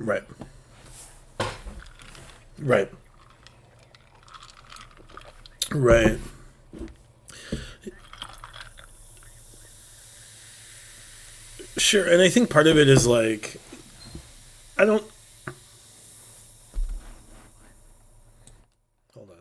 Right. Right. Right. Sure. And I think part of it is like, I don't. Hold on.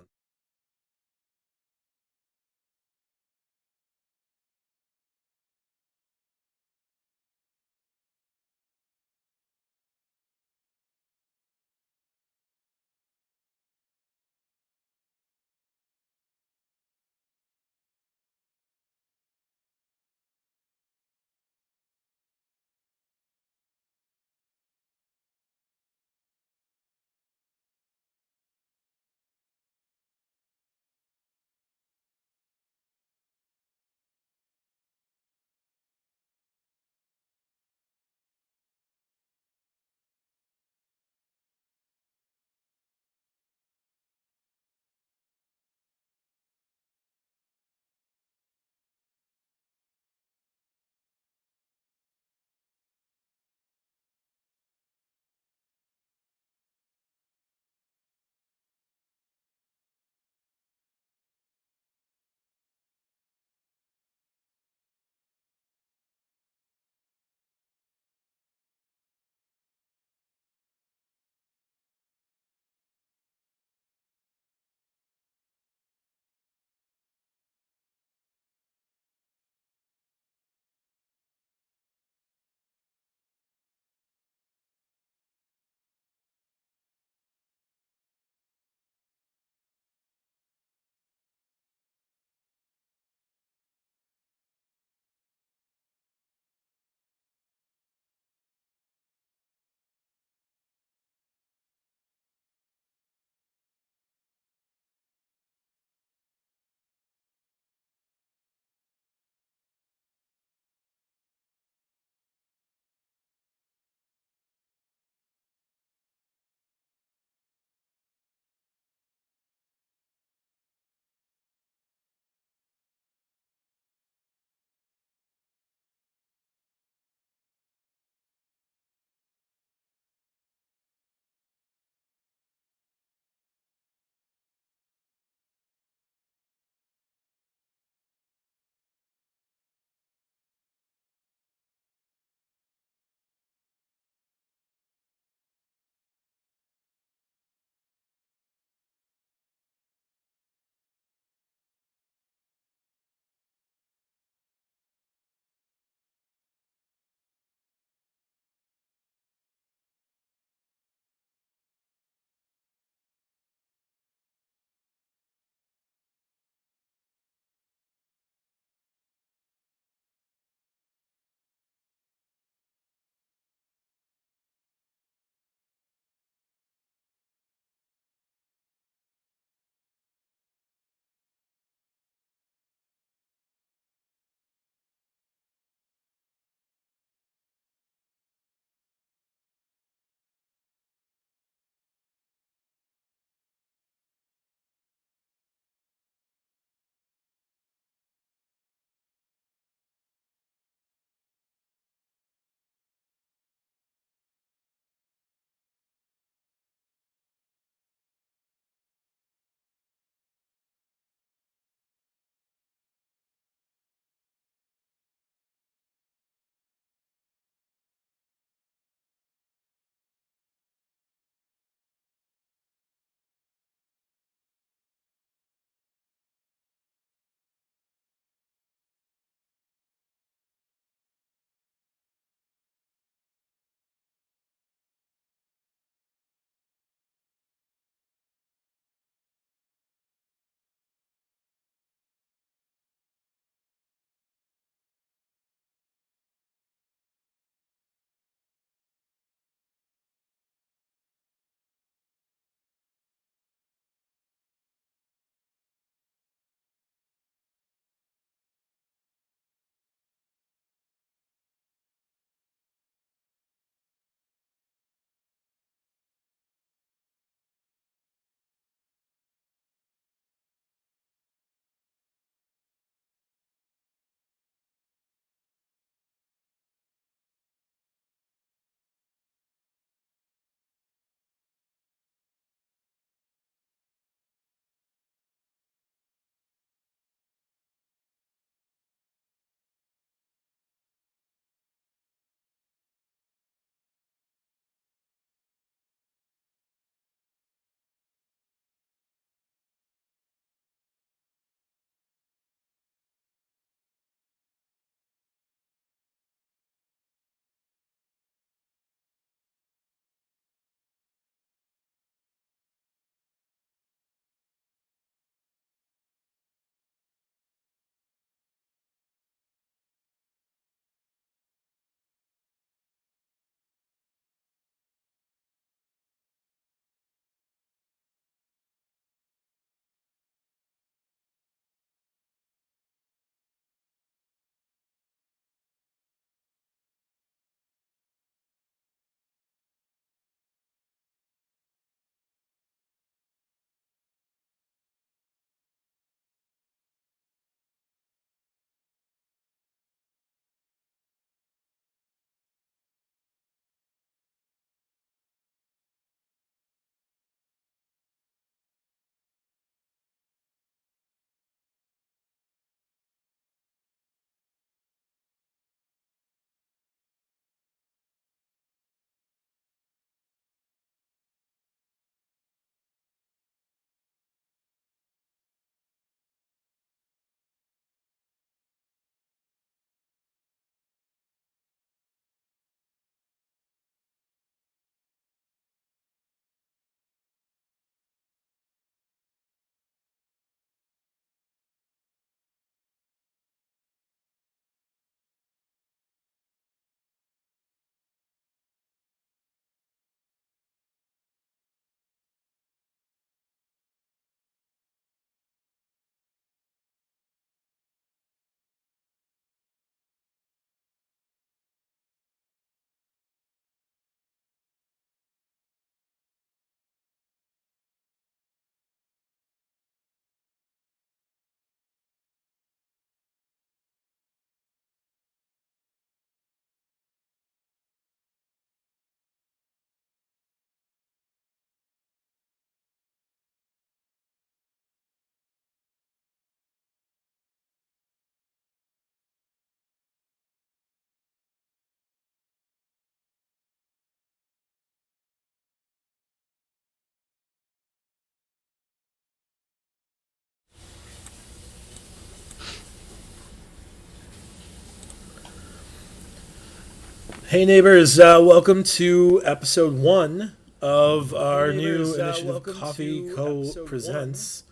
Hey neighbors, welcome to episode 1 of our new initiative Coffee Co. Presents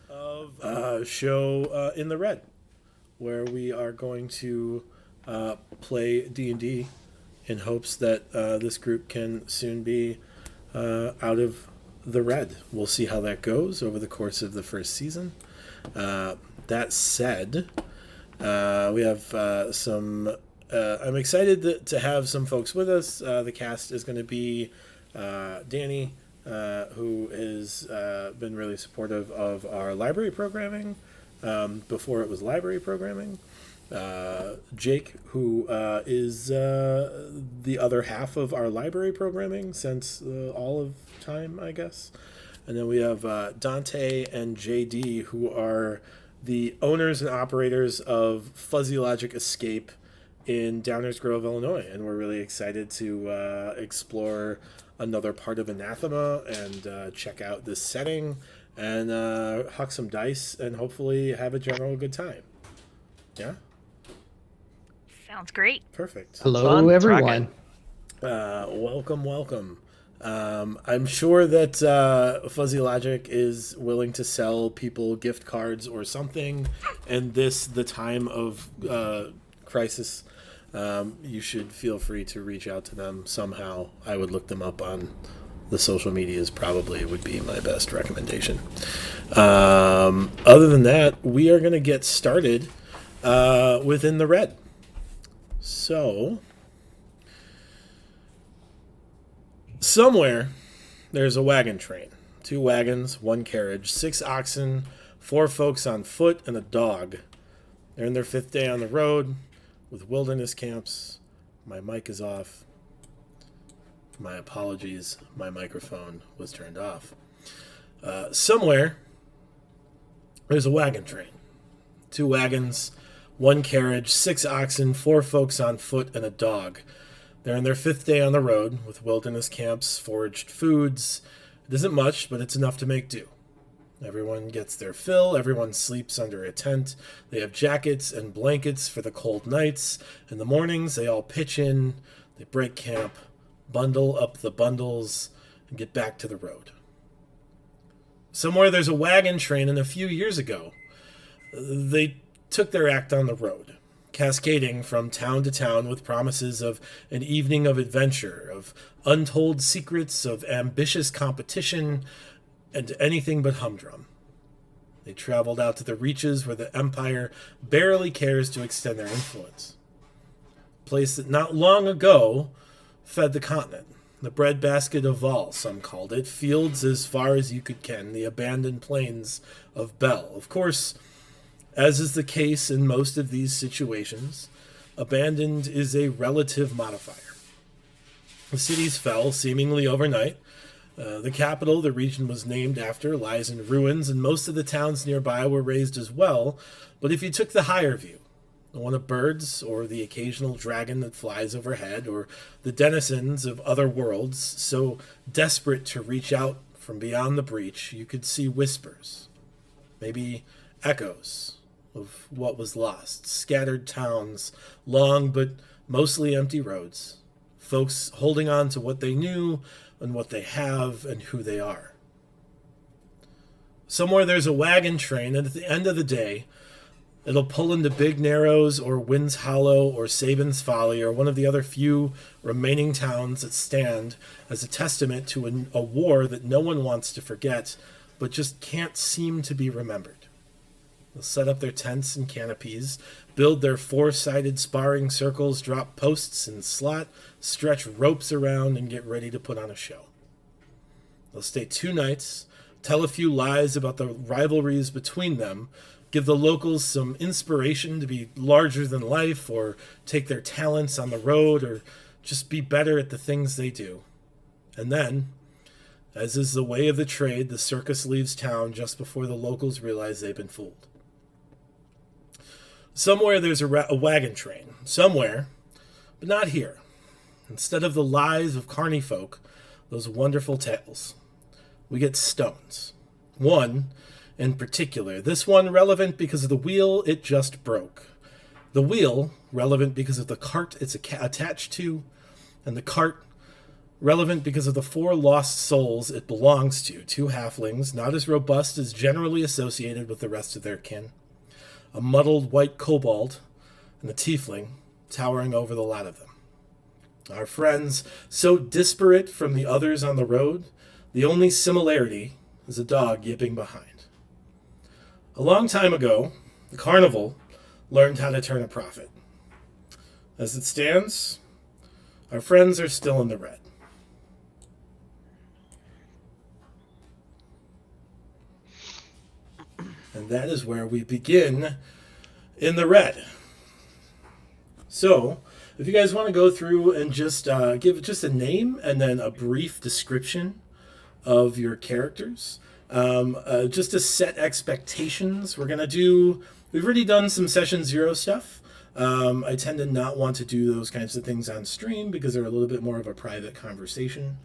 show In the Red, where we are going to play D&D in hopes that this group can soon be out of the red. We'll see how that goes over the course of the first season. That said, we have some. I'm excited to have some folks with us. The cast is going to be Danny, who has been really supportive of our library programming before it was library programming. Jake, who is the other half of our library programming since all of time, I guess. And then we have Dante and JD, who are the owners and operators of Fuzzy Logic Escape in Downers Grove, Illinois. And we're really excited to explore another part of Anathema and check out this setting and huck some dice and hopefully have a general good time. Yeah? Sounds great. Perfect. Hello, everyone. Welcome. I'm sure that Fuzzy Logic is willing to sell people gift cards or something, and the time of crisis, you should feel free to reach out to them somehow. I would look them up on the social medias, probably would be my best recommendation. Other than that, we are going to get started within the red. So, somewhere there's a wagon train. 2 wagons, 1 carriage, 6 oxen, 4 folks on foot, and a dog. They're in their 5th day on the road with wilderness camps. My mic is off. My apologies. My microphone was turned off. Somewhere there's a wagon train. 2 wagons, 1 carriage, 6 oxen, 4 folks on foot, and a dog. They're in their 5th day on the road with wilderness camps, foraged foods. It isn't much, but it's enough to make do. Everyone gets their fill. Everyone sleeps under a tent. They have jackets and blankets for the cold nights. In the mornings, they all pitch in. They break camp, bundle up the bundles, and get back to the road. Somewhere there's a wagon train, and a few years ago, they took their act on the road, cascading from town to town with promises of an evening of adventure, of untold secrets, of ambitious competition, and anything but humdrum. They traveled out to the reaches where the Empire barely cares to extend their influence. A place that not long ago fed the continent. The breadbasket of Vol, some called it. Fields as far as you could ken. The abandoned plains of Bel. Of course, as is the case in most of these situations, abandoned is a relative modifier. The cities fell seemingly overnight. The capital the region was named after lies in ruins, and most of the towns nearby were razed as well. But if you took the higher view, the one of birds, or the occasional dragon that flies overhead, or the denizens of other worlds, so desperate to reach out from beyond the breach, you could see whispers, maybe echoes of what was lost, scattered towns, long but mostly empty roads, folks holding on to what they knew and what they have and who they are. Somewhere there's a wagon train, and at the end of the day, it'll pull into Big Narrows or Winds Hollow or Sabin's Folly or one of the other few remaining towns that stand as a testament to a war that no one wants to forget, but just can't seem to be remembered. They'll set up their tents and canopies, build their 4-sided sparring circles, drop posts and slot, stretch ropes around, and get ready to put on a show. They'll stay 2 nights, tell a few lies about the rivalries between them, give the locals some inspiration to be larger than life, or take their talents on the road, or just be better at the things they do. And then, as is the way of the trade, the circus leaves town just before the locals realize they've been fooled. Somewhere there's a wagon train. Somewhere, but not here. Instead of the lies of carny folk, those wonderful tales, we get stones. One in particular. This one relevant because of the wheel it just broke. The wheel relevant because of the cart it's attached to. and the cart, relevant because of the 4 lost souls it belongs to, 2 halflings, not as robust as generally associated with the rest of their kin, a muddled white kobold, and a tiefling towering over the lot of them. Our friends, so disparate from the others on the road, the only similarity is a dog yipping behind. A long time ago, the carnival learned how to turn a profit. As it stands, our friends are still in the red. And that is where we begin in the red. So, if you guys want to go through and just give just a name and then a brief description of your characters, just to set expectations, we've already done some session 0 stuff. I tend to not want to do those kinds of things on stream because they're a little bit more of a private conversation.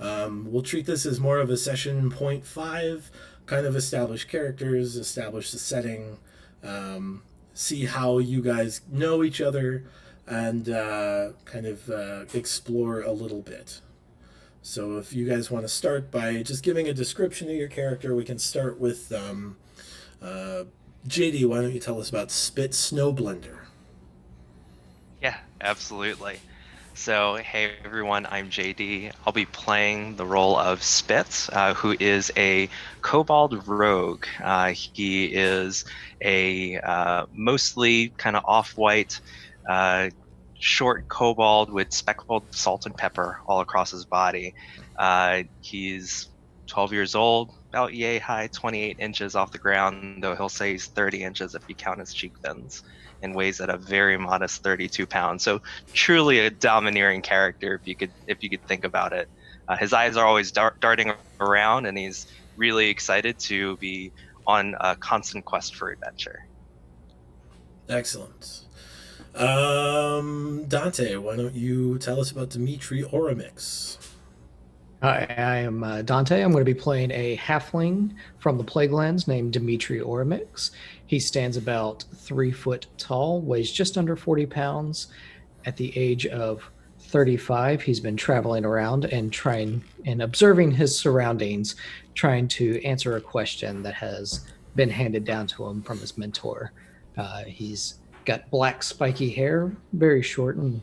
We'll treat this as more of a session 0.5, kind of establish characters, establish the setting, see how you guys know each other, and kind of explore a little bit. So if you guys want to start by just giving a description of your character, we can start with JD. Why don't you tell us about Spit Snowblender? Yeah, absolutely. So, hey everyone, I'm JD. I'll be playing the role of Spitz, who is a kobold rogue. He is a mostly kind of off-white, short kobold with speckled salt and pepper all across his body. He's 12 years old, about yay high, 28 inches off the ground, though he'll say he's 30 inches if you count his cheek fins, and weighs at a very modest 32 pounds. So truly a domineering character if you could think about it. His eyes are always darting around, and he's really excited to be on a constant quest for adventure. Excellent. Dante, why don't you tell us about Dimitri Oramix? Hi, I am Dante. I'm going to be playing a halfling from the Plaguelands named Dimitri Oramix. He stands about 3 foot tall, weighs just under 40 pounds. At the age of 35, he's been traveling around and observing his surroundings, trying to answer a question that has been handed down to him from his mentor. He's got black spiky hair, very short and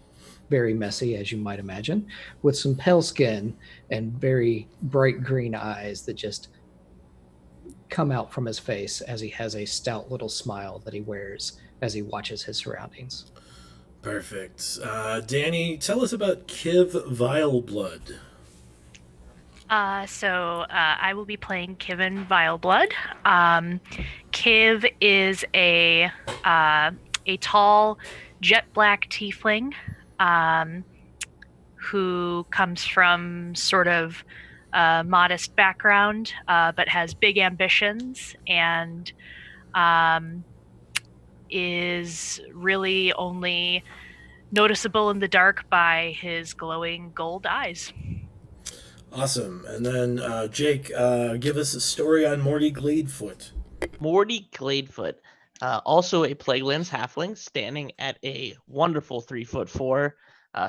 very messy, as you might imagine, with some pale skin and very bright green eyes that just come out from his face as he has a stout little smile that he wears as he watches his surroundings. Perfect. Danny, tell us about Kiv Vileblood. So I will be playing Kivin Vileblood. Kiv is a tall, jet black tiefling who comes from sort of a modest background, but has big ambitions and is really only noticeable in the dark by his glowing gold eyes. Awesome. And then Jake, give us a story on Morty Gladefoot. Morty Gladefoot, also a Plaguelands halfling, standing at a wonderful 3'4",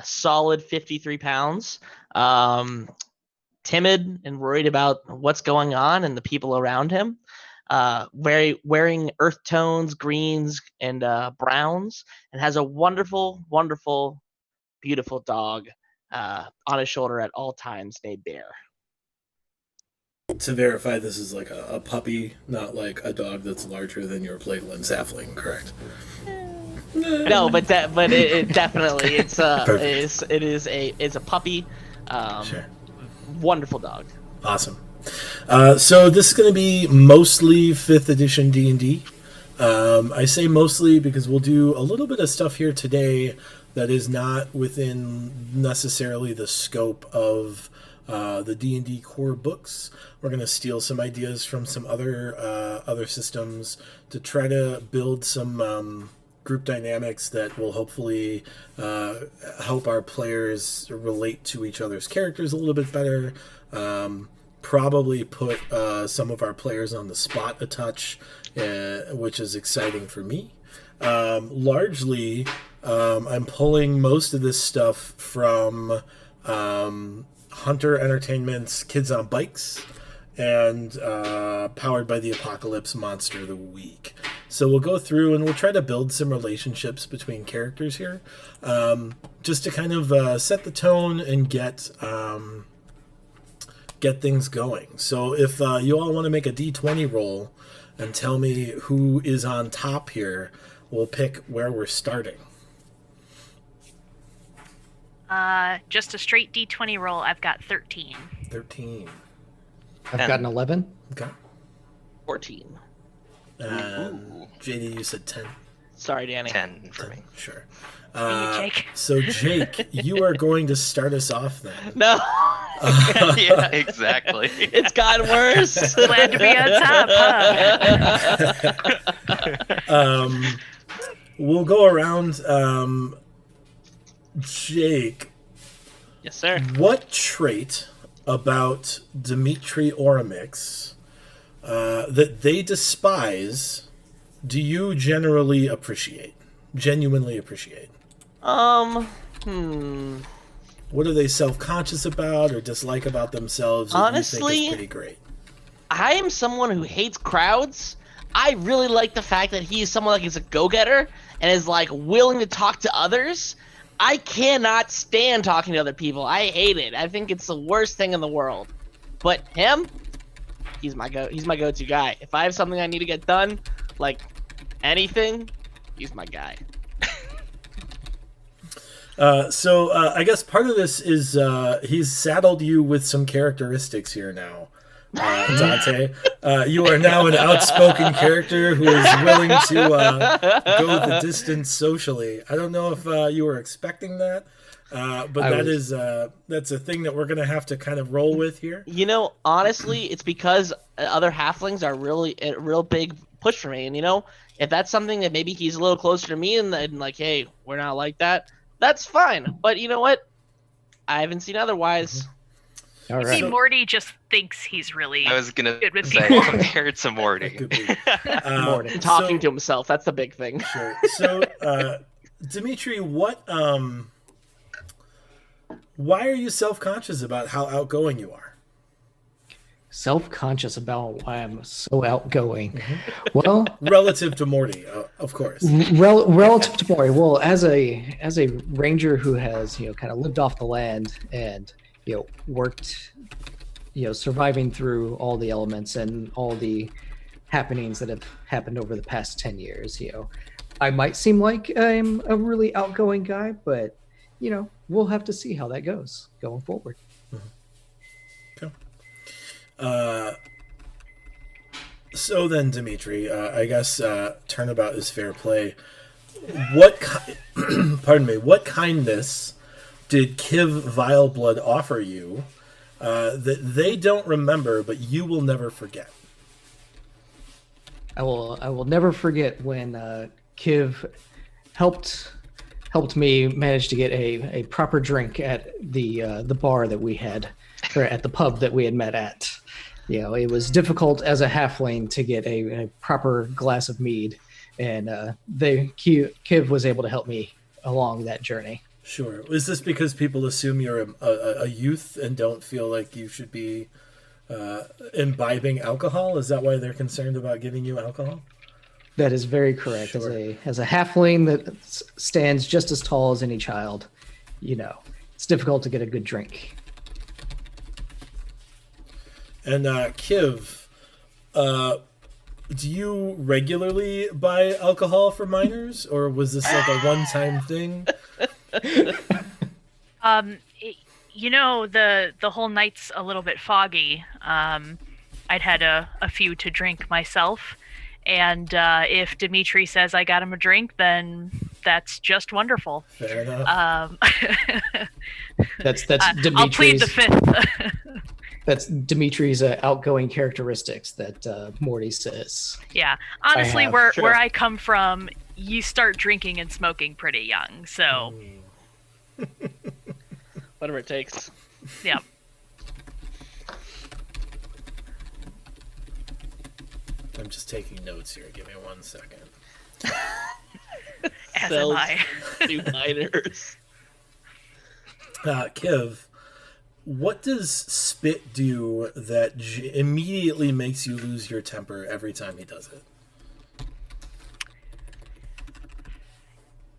solid 53 pounds, timid and worried about what's going on and the people around him, wearing earth tones, greens, and browns, and has a wonderful, wonderful, beautiful dog on his shoulder at all times named Bear. To verify, this is like a puppy, not like a dog that's larger than your Plaguelands halfling, correct? No, but it definitely it's a puppy. Sure. Wonderful dog. Awesome. So this is going to be mostly 5th edition D&D. I say mostly because we'll do a little bit of stuff here today that is not within necessarily the scope of the D&D core books. We're going to steal some ideas from some other systems to try to build some group dynamics that will hopefully help our players relate to each other's characters a little bit better. Probably put some of our players on the spot a touch, which is exciting for me. Largely, I'm pulling most of this stuff from Hunter Entertainment's Kids on Bikes and Powered by the Apocalypse Monster of the Week. So we'll go through and we'll try to build some relationships between characters here, just to kind of set the tone and get things going. So if you all want to make a D20 roll and tell me who is on top here, we'll pick where we're starting. Just a straight D20 roll. I've got 13. 13. I've got an 11. Okay. 14. And JD, you said 10. Sorry, Danny. 10 for me. Sure. you, Jake. So Jake, you are going to start us off then. No. Yeah, exactly. It's gotten worse. Glad to be on top, huh? We'll go around. Jake, Yes, sir. what trait about Dmitry Oromix that they despise do you genuinely appreciate? What are they self-conscious about or dislike about themselves that you think Honestly, is pretty great? I am someone who hates crowds. I really like the fact that he's someone like he's a go-getter and is like willing to talk to others. I cannot stand talking to other people. I hate it. I think it's the worst thing in the world. But him, he's my go-to guy. If I have something I need to get done, like anything, he's my guy. So I guess part of this is he's saddled you with some characteristics here now, Dante. You are now an outspoken character who is willing to go the distance socially. I don't know if you were expecting that, but that's a thing that we're going to have to kind of roll with here. You know, honestly, it's because other halflings are really a real big push for me. And, you know, if that's something that maybe he's a little closer to me and like, hey, we're not like that, that's fine. But you know what? I haven't seen otherwise. All See, right. Morty just thinks he's really I was gonna good with say people. compared to Morty. Could be. Morty. Talking to himself, that's the big thing. Sure. So, Dimitri, why are you self-conscious about how outgoing you are? Self-conscious about why I'm so outgoing. Well, Relative to Morty, of course. relative to Maury, well, as a ranger who has kind of lived off the land and worked, surviving through all the elements and all the happenings that have happened over the past 10 years, I might seem like I'm a really outgoing guy, but we'll have to see how that goes going forward. Okay. So then, Dimitri, I guess turnabout is fair play. Pardon me. What kindness did Kiv Vileblood offer you that they don't remember, but you will never forget? I will never forget when Kiv helped me manage to get a proper drink at the bar that we had, or at the pub that we had met at. It was difficult as a halfling to get a proper glass of mead, and Kiv was able to help me along that journey. Sure. Is this because people assume you're a youth and don't feel like you should be imbibing alcohol? Is that why they're concerned about giving you alcohol? That is very correct. Sure. As a halfling that stands just as tall as any child, it's difficult to get a good drink. And Kiv, do you regularly buy alcohol for minors, or was this like a one-time thing? The whole night's a little bit foggy. I'd had a few to drink myself, and if Dimitri says I got him a drink, then that's just wonderful. Fair enough. That's Dimitri's. I'll plead the fifth. That's Dimitri's outgoing characteristics that Morty says. Yeah, honestly, have. where I come from, you start drinking and smoking pretty young, so Whatever it takes. yeah. I'm just taking notes here. Give me 1 second. As am Sells I. to minors. Kiv, what does Spit do that immediately makes you lose your temper every time he does it?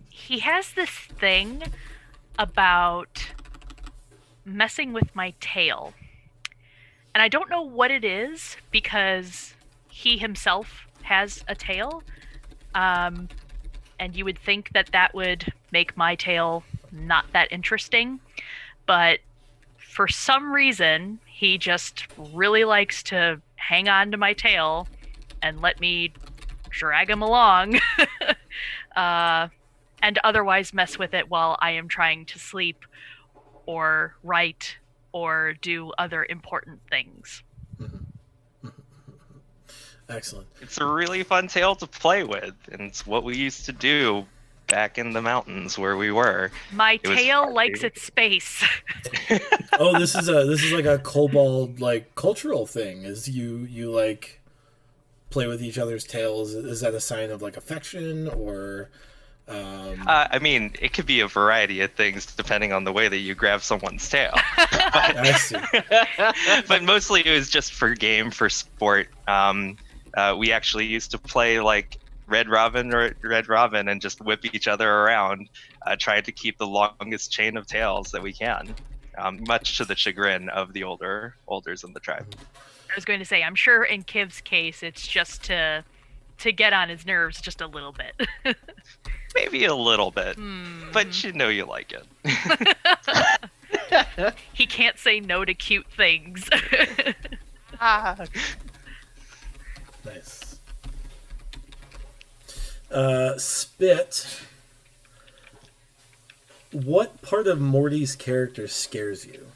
He has this thing about messing with my tail. And I don't know what it is because he himself has a tail. And you would think that that would make my tail not that interesting. But for some reason, he just really likes to hang on to my tail and let me drag him along. And otherwise mess with it while I am trying to sleep or write or do other important things. Excellent. It's a really fun tail to play with, and it's what we used to do back in the mountains where we were. My It was tail fun, likes dude. its space. Oh, this is like a kobold like cultural thing. Is you like play with each other's tails? Is that a sign of like affection or? I mean, it could be a variety of things depending on the way that you grab someone's tail. I see. But mostly it was just for game, for sport. We actually used to play like Red Robin and just whip each other around, trying to keep the longest chain of tails that we can, much to the chagrin of the olders in the tribe. I was going to say, I'm sure in Kiv's case, it's just to get on his nerves just a little bit. Maybe a little bit, but you know you like it. He can't say no to cute things. Nice. Spit. What part of Morty's character scares you?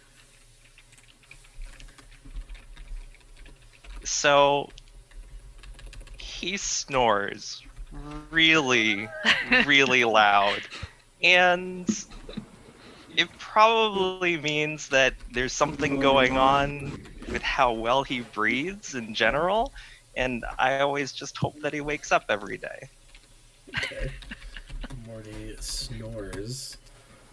So he snores really, really loud, and it probably means that there's something going on with how well he breathes in general, and I always just hope that he wakes up every day. Okay. Morty snores.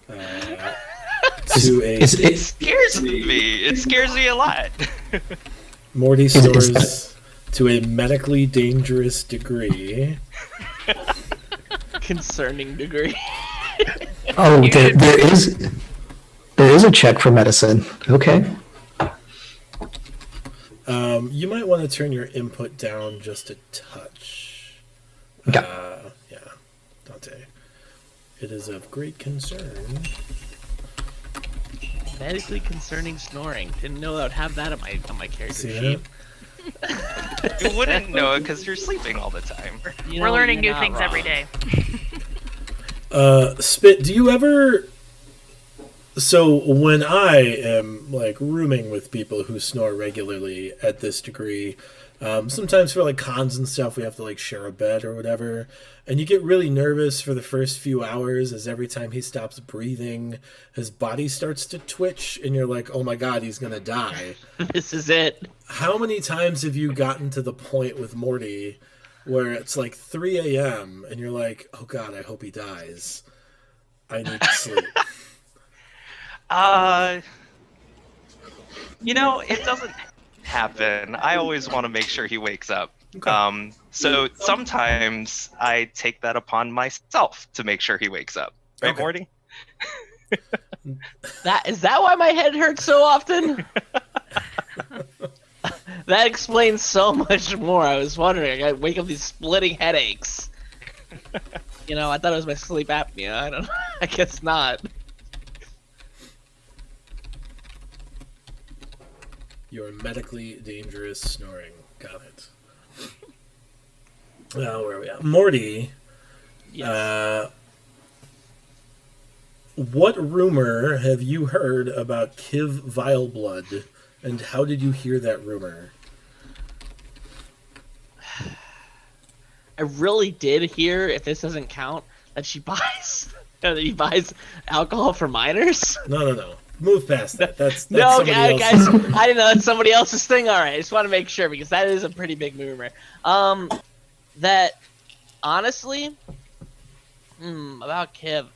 To a It scares me. It scares me a lot. Morty snores to a medically dangerous degree. Concerning degree. Oh, there is a check for medicine. Okay. You might want to turn your input down just a touch. Okay. Yeah, Dante. It is of great concern. Medically concerning snoring. Didn't know I would have that on my character See sheet. that? You wouldn't know it because you're sleeping all the time. You We're know, learning you're new not things every wrong. day. Spit, do you ever... So when I am like rooming with people who snore regularly at this degree, sometimes for like cons and stuff, we have to like share a bed or whatever, and you get really nervous for the first few hours as every time he stops breathing, his body starts to twitch, and you're like, oh my god, he's gonna die. This is it. How many times have you gotten to the point with Morty where it's like 3 a.m. and you're like, oh god, I hope he dies. I need to sleep. It doesn't happen. I always want to make sure he wakes up. Okay. So sometimes I take that upon myself to make sure he wakes up. Right, Okay. Morty? Is that why my head hurts so often? That explains so much more. I was wondering. I wake up these splitting headaches. I thought it was my sleep apnea. I don't. I guess not. Your medically dangerous snoring. Got it. Now, where are we at? Morty, Yes. what rumor have you heard about Kiv Vileblood, and how did you hear that rumor? I really did hear, if this doesn't count, that he buys alcohol for minors. No. Move past that. That's No, somebody guys, else's I rumor. didn't know that's somebody else's thing. All right, I just want to make sure because that is a pretty big rumor. That honestly, About Kiv.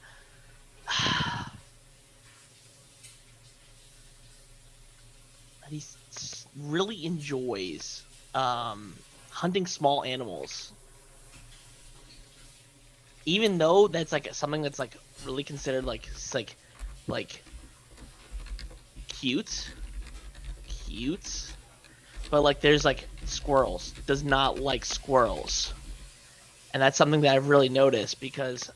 Really enjoys hunting small animals. Even though that's like something that's like really considered like cute, but like there's like squirrels. Does not like squirrels, and that's something that I've really noticed because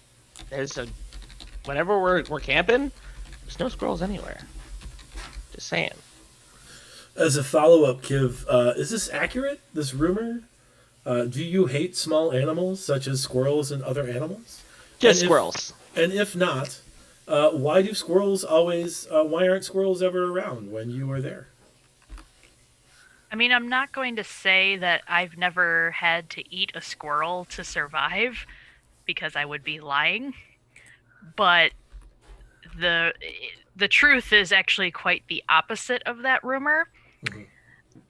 whenever we're camping, there's no squirrels anywhere. Just saying. As a follow-up, Kiv, is this accurate, this rumor? Do you hate small animals, such as squirrels and other animals? Just squirrels. And if not, why do squirrels always, why aren't squirrels ever around when you are there? I mean, I'm not going to say that I've never had to eat a squirrel to survive, because I would be lying. But the truth is actually quite the opposite of that rumor. Mm-hmm.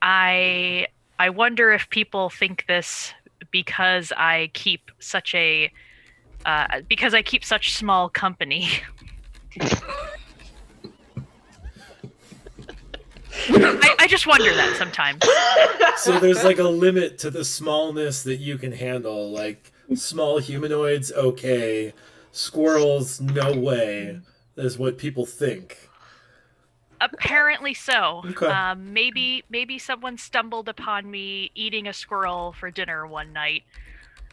I wonder if people think this because I keep such small company. I just wonder that sometimes. So there's like a limit to the smallness that you can handle. Like small humanoids, okay. Squirrels, no way. That's what people think. Apparently so. Okay. Maybe someone stumbled upon me eating a squirrel for dinner one night.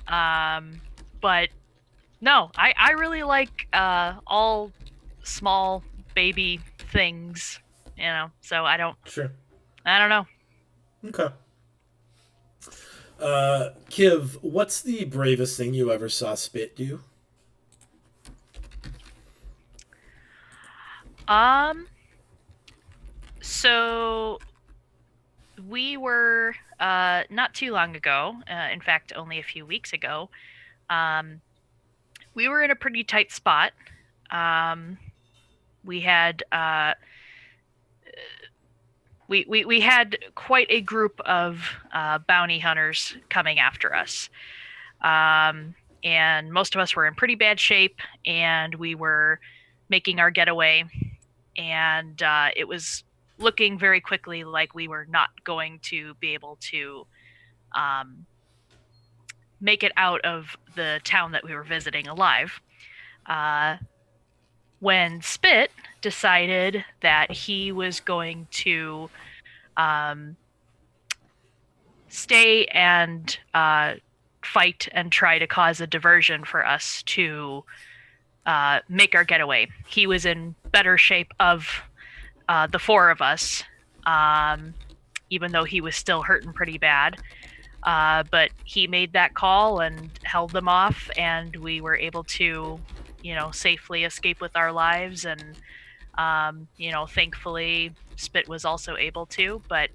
But no, I really like all small baby things, so I don't Sure. know. Okay. Kiv, what's the bravest thing you ever saw Spit do? So we were not too long ago, in fact only a few weeks ago, we were in a pretty tight spot. We had we had quite a group of bounty hunters coming after us. And most of us were in pretty bad shape, and we were making our getaway, and it was looking very quickly like we were not going to be able to make it out of the town that we were visiting alive. When Spit decided that he was going to stay and fight and try to cause a diversion for us to make our getaway. He was in better shape of the four of us, even though he was still hurting pretty bad. But he made that call and held them off, and we were able to, safely escape with our lives. And, thankfully, Spit was also able to, but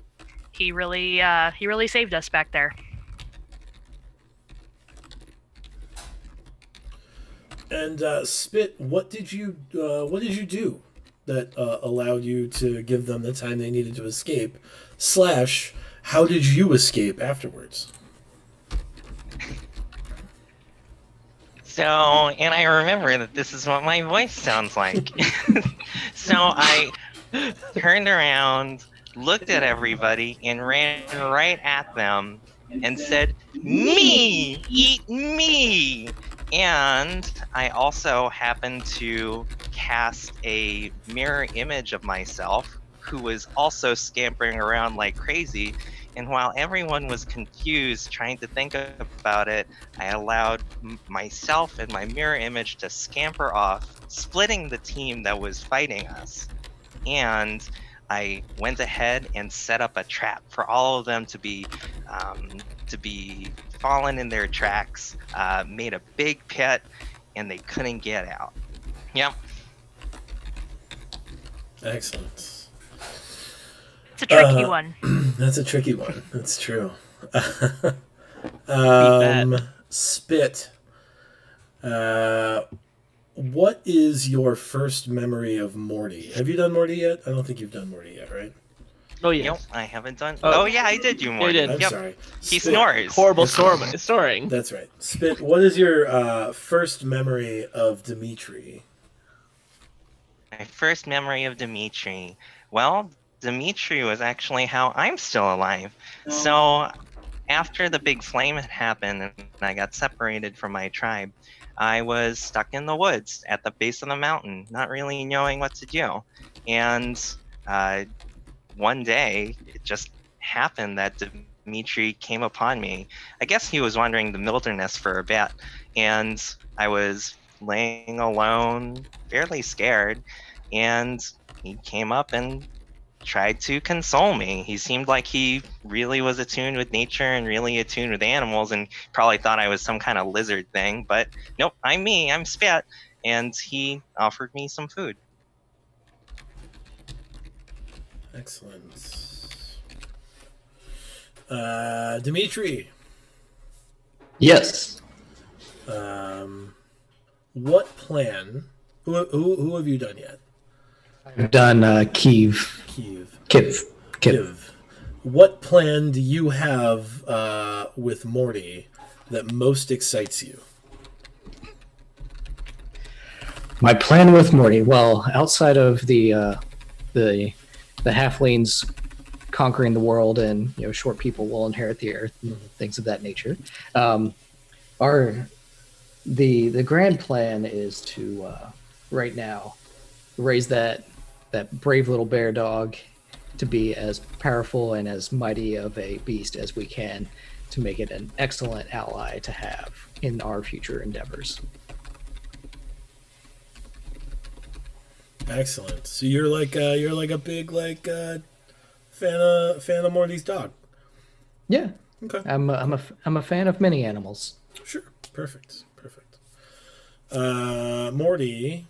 he really saved us back there. And Spit, what did you do that allowed you to give them the time they needed to escape? / how did you escape afterwards? So, and I remember that this is what my voice sounds like. So I turned around, looked at everybody, and ran right at them and said, "Me! Eat me!" And I also happened to cast a mirror image of myself, who was also scampering around like crazy. And while everyone was confused trying to think about it, I allowed myself and my mirror image to scamper off, splitting the team that was fighting us. And I went ahead and set up a trap for all of them to be fallen in their tracks, made a big pit, and they couldn't get out. Yep. Excellent. It's a tricky one. That's a tricky one. That's true. Bad. Spit. What is your first memory of Morty? Have you done Morty yet? I don't think you've done Morty yet, right? Oh Nope, yes. I haven't done. Oh. Oh, yeah, I did do Morty. did. I'm Yep. sorry. He Spit. snores. Horrible Yes. snoring. That's right. Spit, what is your first memory of Dimitri? My first memory of Dimitri. Well, Dimitri was actually how I'm still alive. So, after the big flame had happened and I got separated from my tribe, I was stuck in the woods at the base of the mountain, not really knowing what to do. And one day, it just happened that Dimitri came upon me. I guess he was wandering the wilderness for a bit, and I was laying alone, fairly scared, and he came up and tried to console me. He seemed like he really was attuned with nature and really attuned with animals, and probably thought I was some kind of lizard thing, but nope, I'm me, I'm Spit, and he offered me some food. Excellent. Dimitri, Yes. what plan? Who have you done yet? I've done Kiev. Kiev. Kiev. What plan do you have with Morty that most excites you? My plan with Morty, well, outside of the halflings conquering the world and short people will inherit the earth and things of that nature, the grand plan is to right now raise that brave little bear dog to be as powerful and as mighty of a beast as we can to make it an excellent ally to have in our future endeavors. Excellent. So you're like a big fan of Morty's dog. Yeah, Okay. I'm a fan of many animals. Sure. Perfect. Morty,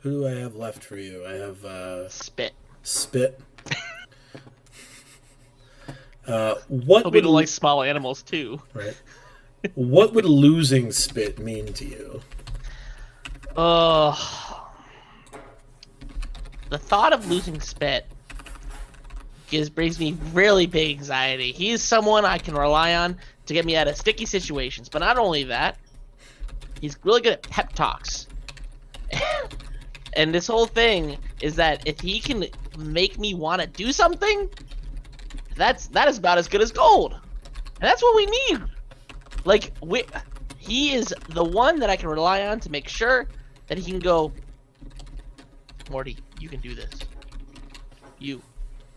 who do I have left for you? I have Spit. Spit. What Hope you would don't like small animals too. right? What would losing Spit mean to you? The thought of losing Spit brings me really big anxiety. He's someone I can rely on to get me out of sticky situations. But not only that, he's really good at pep talks. And this whole thing is that if he can make me want to do something, that is about as good as gold. And that's what we need. He is the one that I can rely on to make sure that he can go, Morty, you can do this. You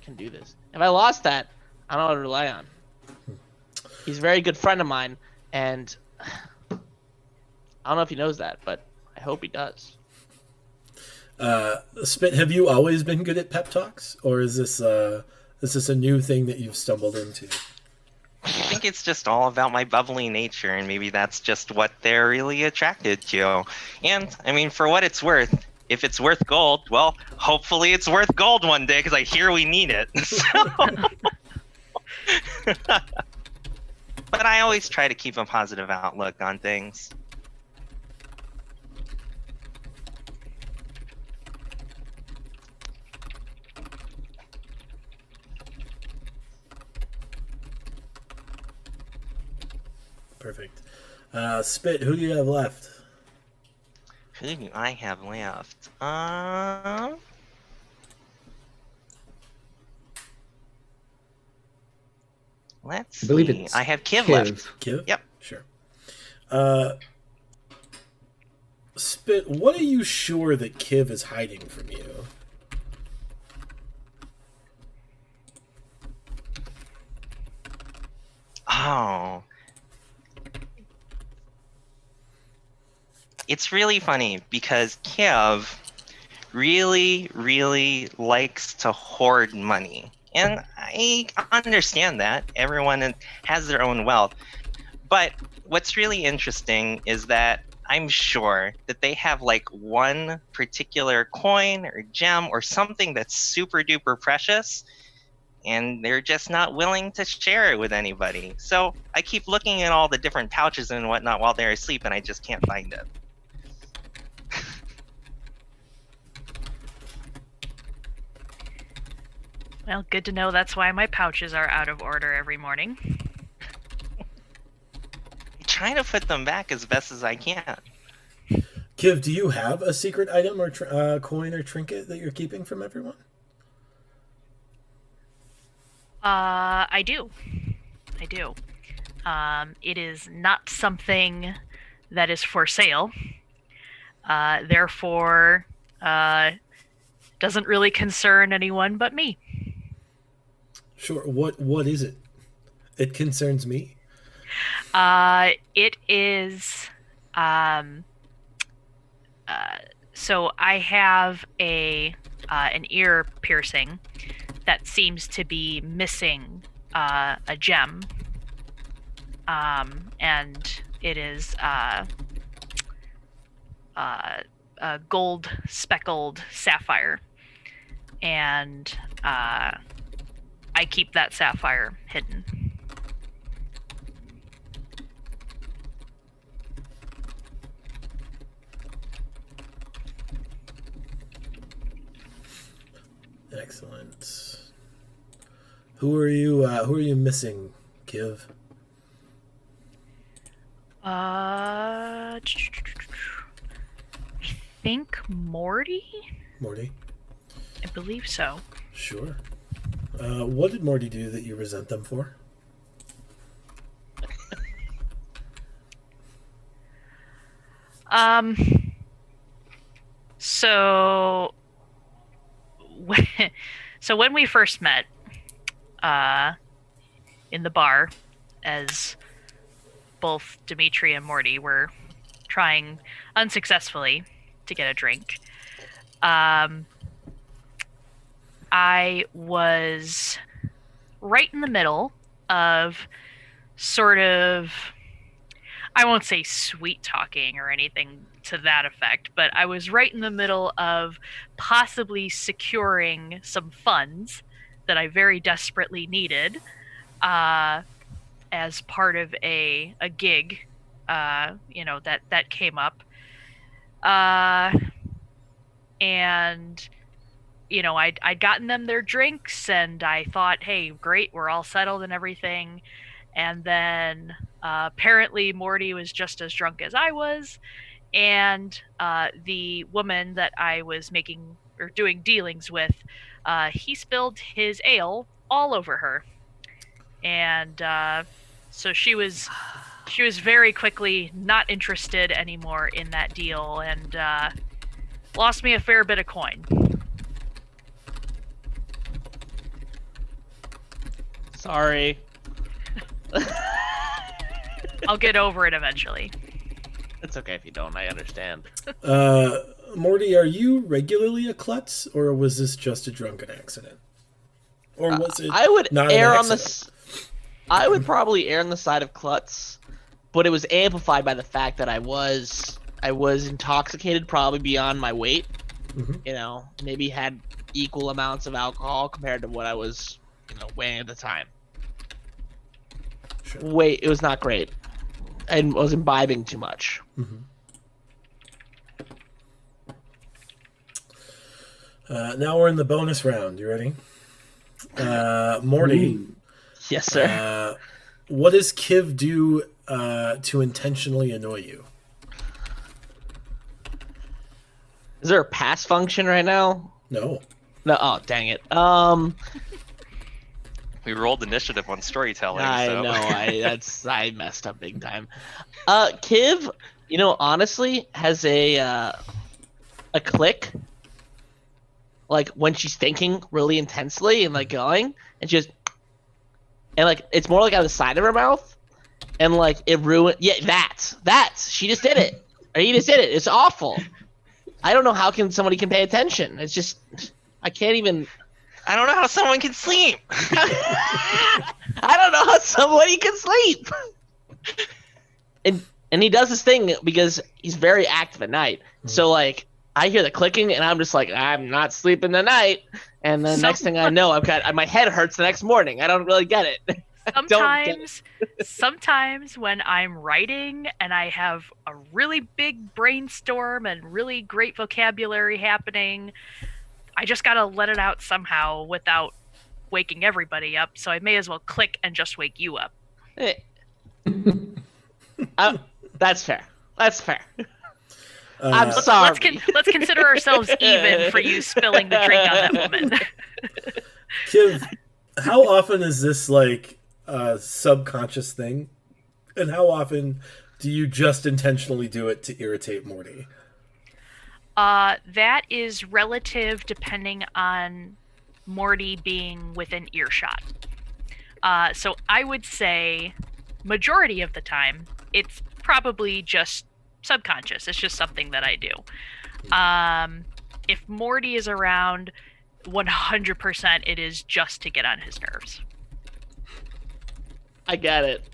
can do this. If I lost that, I don't know what to rely on. He's a very good friend of mine, and I don't know if he knows that, but I hope he does. Spit, have you always been good at pep talks, or is this a new thing that you've stumbled into? I think it's just all about my bubbly nature, and maybe that's just what they're really attracted to. And, I mean, for what it's worth, if it's worth gold, well, hopefully it's worth gold one day, because I hear we need it. But I always try to keep a positive outlook on things. Perfect. Spit, who do you have left? Who do I have left? Let's I believe see. it's I have Kiv Kiv. left. Kiv? Yep. Sure. Spit, what are you sure that Kiv is hiding from you? Oh. It's really funny because Kiv really, really likes to hoard money. And I understand that. Everyone has their own wealth. But what's really interesting is that I'm sure that they have like one particular coin or gem or something that's super duper precious, and they're just not willing to share it with anybody. So I keep looking at all the different pouches and whatnot while they're asleep, and I just can't find it. Well, good to know that's why my pouches are out of order every morning. I'm trying to put them back as best as I can. Kiv, do you have a secret item or coin or trinket that you're keeping from everyone? I do. It is not something that is for sale. Therefore, doesn't really concern anyone but me. Sure. What is it? It concerns me. It is. So I have an ear piercing that seems to be missing a gem, and it is a gold speckled sapphire, and I keep that sapphire hidden. Excellent. Who are you missing, Kiv? I think Morty? Morty? I believe so. Sure. What did Morty do that you resent them for? So when we first met in the bar, as both Dimitri and Morty were trying unsuccessfully to get a drink, I was right in the middle of sort of, I won't say sweet talking or anything to that effect, but I was right in the middle of possibly securing some funds that I very desperately needed as part of a gig, that came up. And I'd gotten them their drinks, and I thought, hey, great, we're all settled and everything. And then apparently Morty was just as drunk as I was, and the woman that I was making or doing dealings with, he spilled his ale all over her, and so she was very quickly not interested anymore in that deal, and lost me a fair bit of coin. Sorry. I'll get over it eventually. It's okay if you don't. I understand. Morty, are you regularly a klutz, or was this just a drunken accident? Or was it? I would not err an on accident? I would probably err on the side of klutz, but it was amplified by the fact that I was intoxicated, probably beyond my weight. Mm-hmm. Maybe had equal amounts of alcohol compared to what I was, weighing at the time. Sure. Wait, it was not great. I was imbibing too much. Mm-hmm. Now we're in the bonus round. You ready? Morty. Ooh. Yes, sir. What does Kiv do to intentionally annoy you? Is there a pass function right now? No. No. Oh, dang it. We rolled initiative on storytelling. I so. know. I messed up big time. Kiv, honestly, has a click. Like when she's thinking really intensely and like going, and she just, and like it's more like out of the side of her mouth, and like it ruined. Yeah, that's she just did it, or he just did it. It's awful. I don't know how somebody can pay attention. It's just I can't even. I don't know how someone can sleep. I don't know how somebody can sleep. And he does this thing because he's very active at night. So like I hear the clicking and I'm just like, I'm not sleeping tonight. And then next thing I know, my head hurts the next morning. I don't really get it. Sometimes when I'm writing and I have a really big brainstorm and really great vocabulary happening, I just gotta let it out somehow without waking everybody up, so I may as well click and just wake you up. Eh, that's fair. That's fair. I'm sorry. Let's consider ourselves even for you spilling the drink on that woman. Kiv, how often is this like a subconscious thing? And how often do you just intentionally do it to irritate Morty? That is relative depending on Morty being within earshot. So I would say majority of the time, it's probably just subconscious. It's just something that I do. If Morty is around, 100% it is just to get on his nerves. I get it.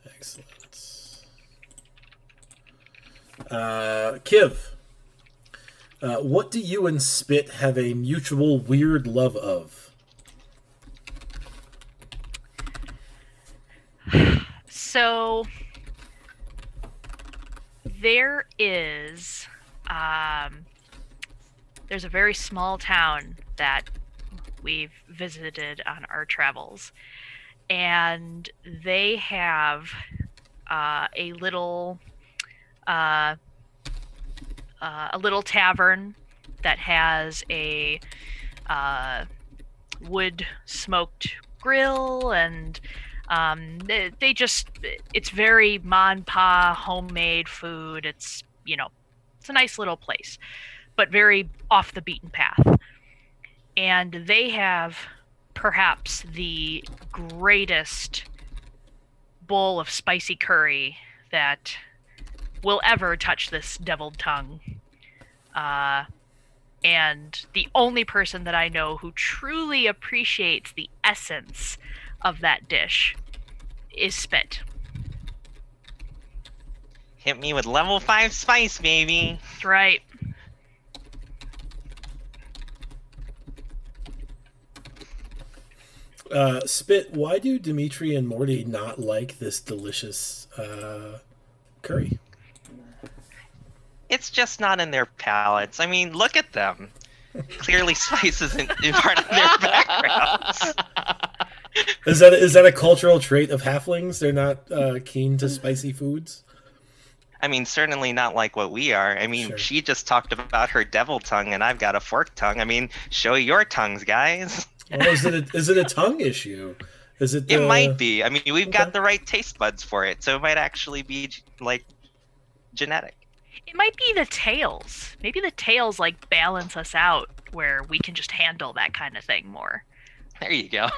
Excellent. Kiv, what do you and Spit have a mutual weird love of? So there is there's a very small town that we've visited on our travels, and they have a little tavern that has a wood smoked grill, and they just, it's very mon pa homemade food. It's, it's a nice little place, but very off the beaten path. And they have perhaps the greatest bowl of spicy curry that will ever touch this deviled tongue. And the only person that I know who truly appreciates the essence of that dish is Spit. Hit me with level 5 spice, baby. That's right. Spit, why do Dimitri and Morty not like this delicious curry? It's just not in their palates. I mean, look at them. Clearly, spice isn't part of their backgrounds. Is that a cultural trait of halflings? They're not keen to spicy foods? I mean, certainly not like what we are. I mean, Sure. She just talked about her devil tongue, and I've got a forked tongue. I mean, show your tongues, guys. Oh, is it a tongue issue? Is it? It might be. I mean, we've got the right taste buds for it, so it might actually be like genetic. It might be the tails. Maybe the tails like balance us out where we can just handle that kind of thing more. There you go.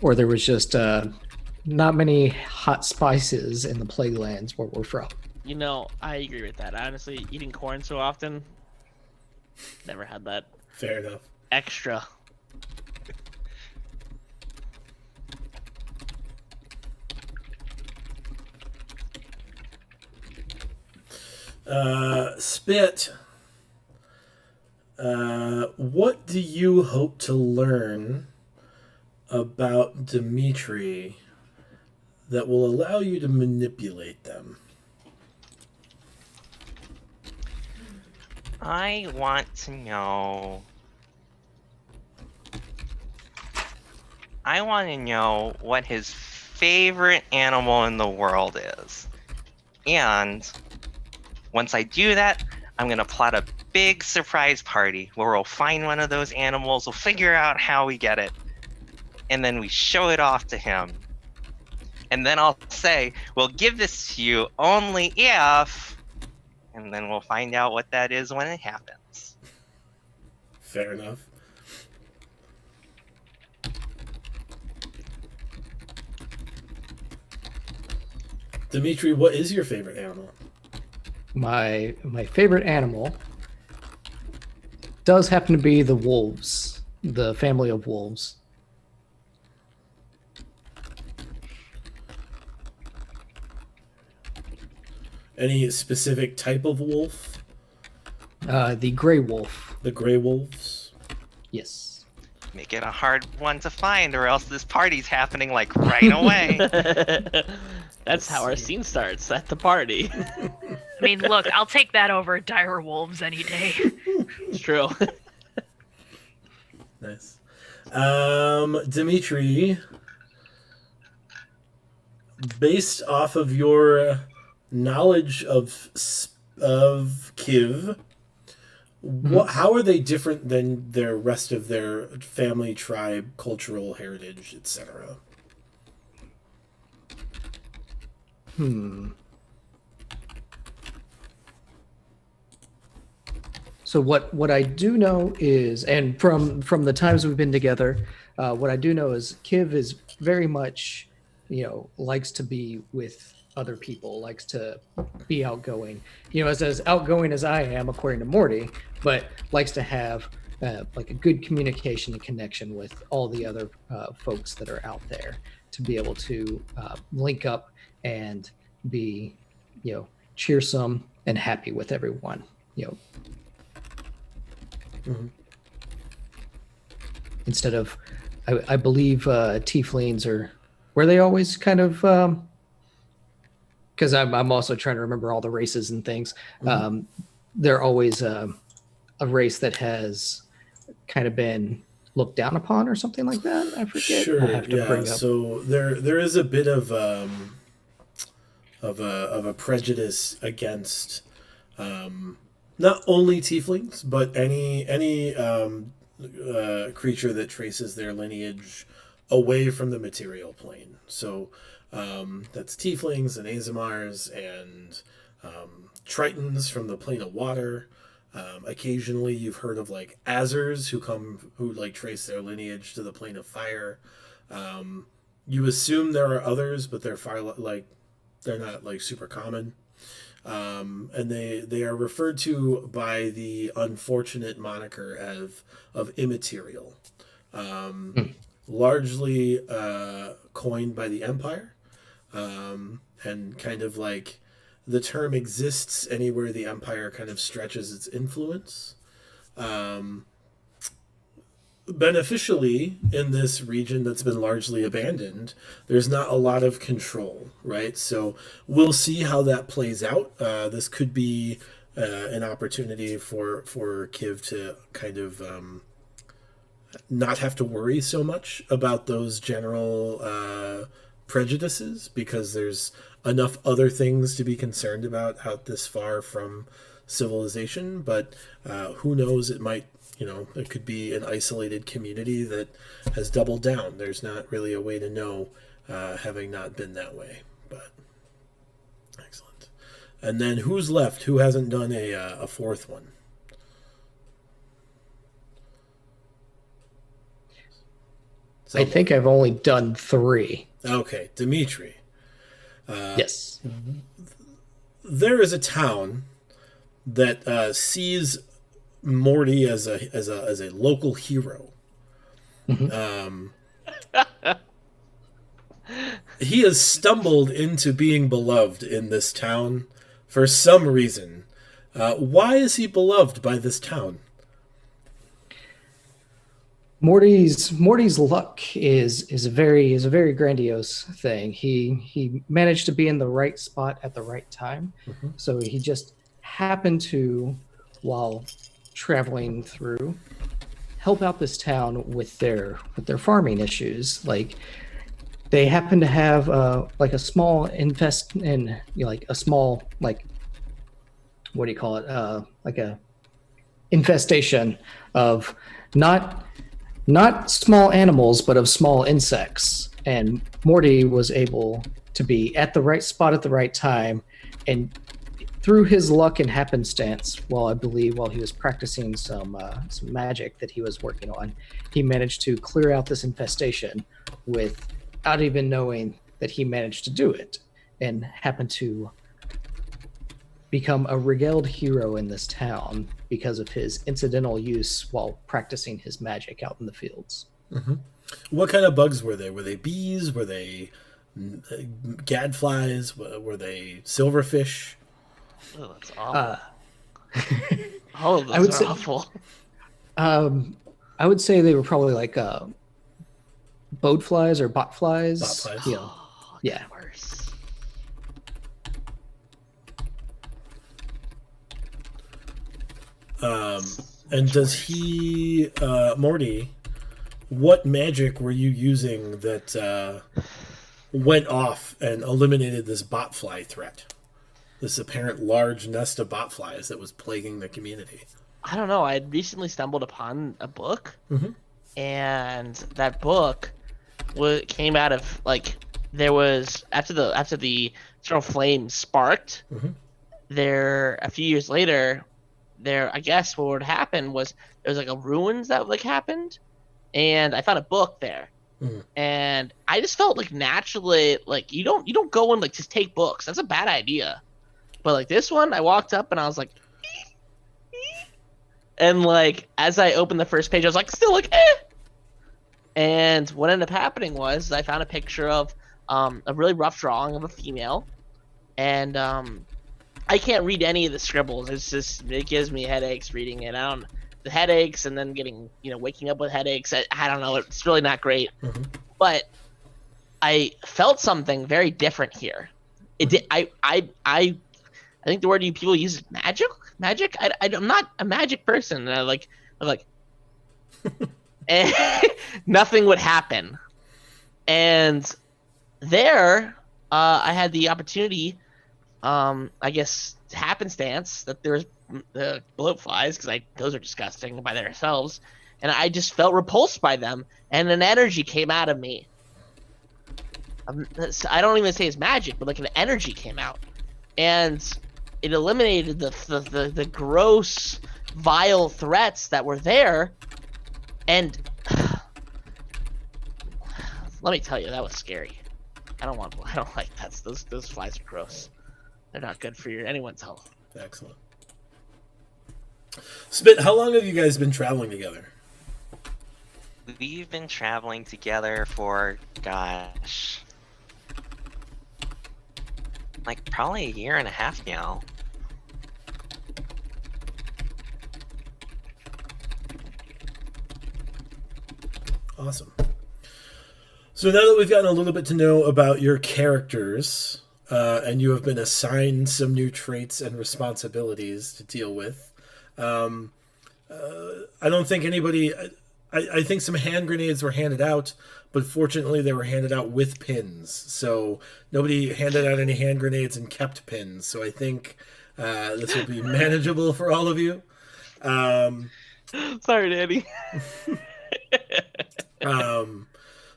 Or there was just not many hot spices in the Plaguelands where we're from. I agree with that. Honestly, eating corn so often, never had that Fair enough. extra. Spit, what do you hope to learn about Dimitri that will allow you to manipulate them? I want to know. I want to know what his favorite animal in the world is. And once I do that, I'm going to plot a big surprise party where we'll find one of those animals, we'll figure out how we get it, and then we show it off to him. And then I'll say, we'll give this to you only if, and then we'll find out what that is when it happens. Fair enough. Dimitri, what is your favorite animal? My favorite animal does happen to be the wolves, the family of wolves. Any specific type of wolf? The gray wolf. The gray wolves? Yes. make it a hard one to find, or else this party's happening like right away. That's how our scene starts at the party. I mean, look, I'll take that over dire wolves any day. It's true. Nice. Dimitri, based off of your knowledge of Kiv, how are they different than their rest of their family, tribe, cultural heritage, etc.? So what I do know is, and from the times we've been together, what I do know is Kiv is very much, likes to be with other people, likes to be outgoing. As outgoing as I am, according to Morty, but likes to have like a good communication and connection with all the other folks that are out there to be able to link up and be, cheersome and happy with everyone. Instead of, I believe tieflings were they always kind of, because I'm also trying to remember all the races and things. They're always a race that has kind of been looked down upon or something like that. I forget. Sure. I'll have to bring up. So there is a bit of a prejudice against not only tieflings, but any creature that traces their lineage away from the material plane. So that's tieflings and Azamars and Tritons from the plane of water. Occasionally, you've heard of like Azers who like trace their lineage to the plane of fire. You assume there are others, but they're they're not like super common. And they are referred to by the unfortunate moniker of immaterial, largely coined by the Empire, and kind of like the term exists anywhere the Empire kind of stretches its influence. Beneficially, in this region that's been largely abandoned, there's not a lot of control, right? So we'll see how that plays out. This could be an opportunity for Kiv to kind of not have to worry so much about those general prejudices, because there's enough other things to be concerned about out this far from civilization. But who knows, it might, it could be an isolated community that has doubled down. There's not really a way to know, having not been that way. But excellent. And then who's left? Who hasn't done a fourth one? I think I've only done 3. Okay, Dimitri. Yes. There is a town that sees Morty as a local hero. He has stumbled into being beloved in this town for some reason. Why is he beloved by this town? Morty's luck is a very grandiose thing. He managed to be in the right spot at the right time. So he just happened to, while traveling through, help out this town with their farming issues. Like, they happen to have like a small a small, like, what do you call it? Like a infestation of not small animals, but of small insects. And Morty was able to be at the right spot at the right time, and through his luck and happenstance, while he was practicing some magic that he was working on, he managed to clear out this infestation without even knowing that he managed to do it, and happened to become a regaled hero in this town because of his incidental use while practicing his magic out in the fields. What kind of bugs were they? Were they bees? Were they gadflies? Were they silverfish? Oh, that's awful. All of those are awful. I would say they were probably like boat flies or bot flies. Bot flies. You know, yeah. Worse. And does he, Morty, what magic were you using that went off and eliminated this botfly threat? This apparent large nest of botflies that was plaguing the community. I don't know. I had recently stumbled upon a book, Mhm. and that book came out of like there was after the eternal flame sparked. Mhm. There a few years later, I guess what would happen was there was like a ruins that like happened, and I found a book there. Mhm. And I just felt like naturally like you don't go and like just take books. That's a bad idea. But like this one, I walked up and I was like, and like as I opened the first page, I was like, still like, eh. And what ended up happening was I found a picture of a really rough drawing of a female, and I can't read any of the scribbles. It gives me headaches reading it. I don't the headaches and then getting waking up with headaches. I don't know. It's really not great. Mhm. But I felt something very different here. It did. I think the word you people use is magic. Magic. I'm not a magic person. I'm like, and nothing would happen. And there, I had the opportunity. I guess happenstance that there's bloat flies because those are disgusting by themselves, and I just felt repulsed by them, and an energy came out of me. I don't even say it's magic, but like an energy came out, and it eliminated the gross, vile threats that were there, and let me tell you, that was scary. I don't like that. Those flies are gross. They're not good for anyone's health. Excellent. Spit, how long have you guys been traveling together? We've been traveling together for, gosh, like probably a year and a half now. Awesome. So now that we've gotten a little bit to know about your characters, and you have been assigned some new traits and responsibilities to deal with, I don't think anybody. I think some hand grenades were handed out, but fortunately they were handed out with pins. So nobody handed out any hand grenades and kept pins. So I think this will be manageable for all of you. Sorry, Danny.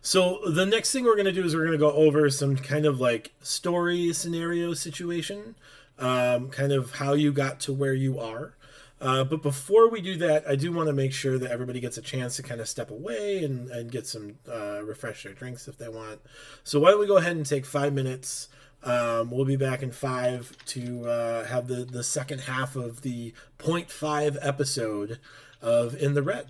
So the next thing we're going to do is we're going to go over some kind of like story scenario situation, kind of how you got to where you are. But before we do that, I do want to make sure that everybody gets a chance to kind of step away and get some refresh their drinks if they want. So why don't we go ahead and take 5 minutes. We'll be back in 5 to have the second half of the .5 episode of In the Red.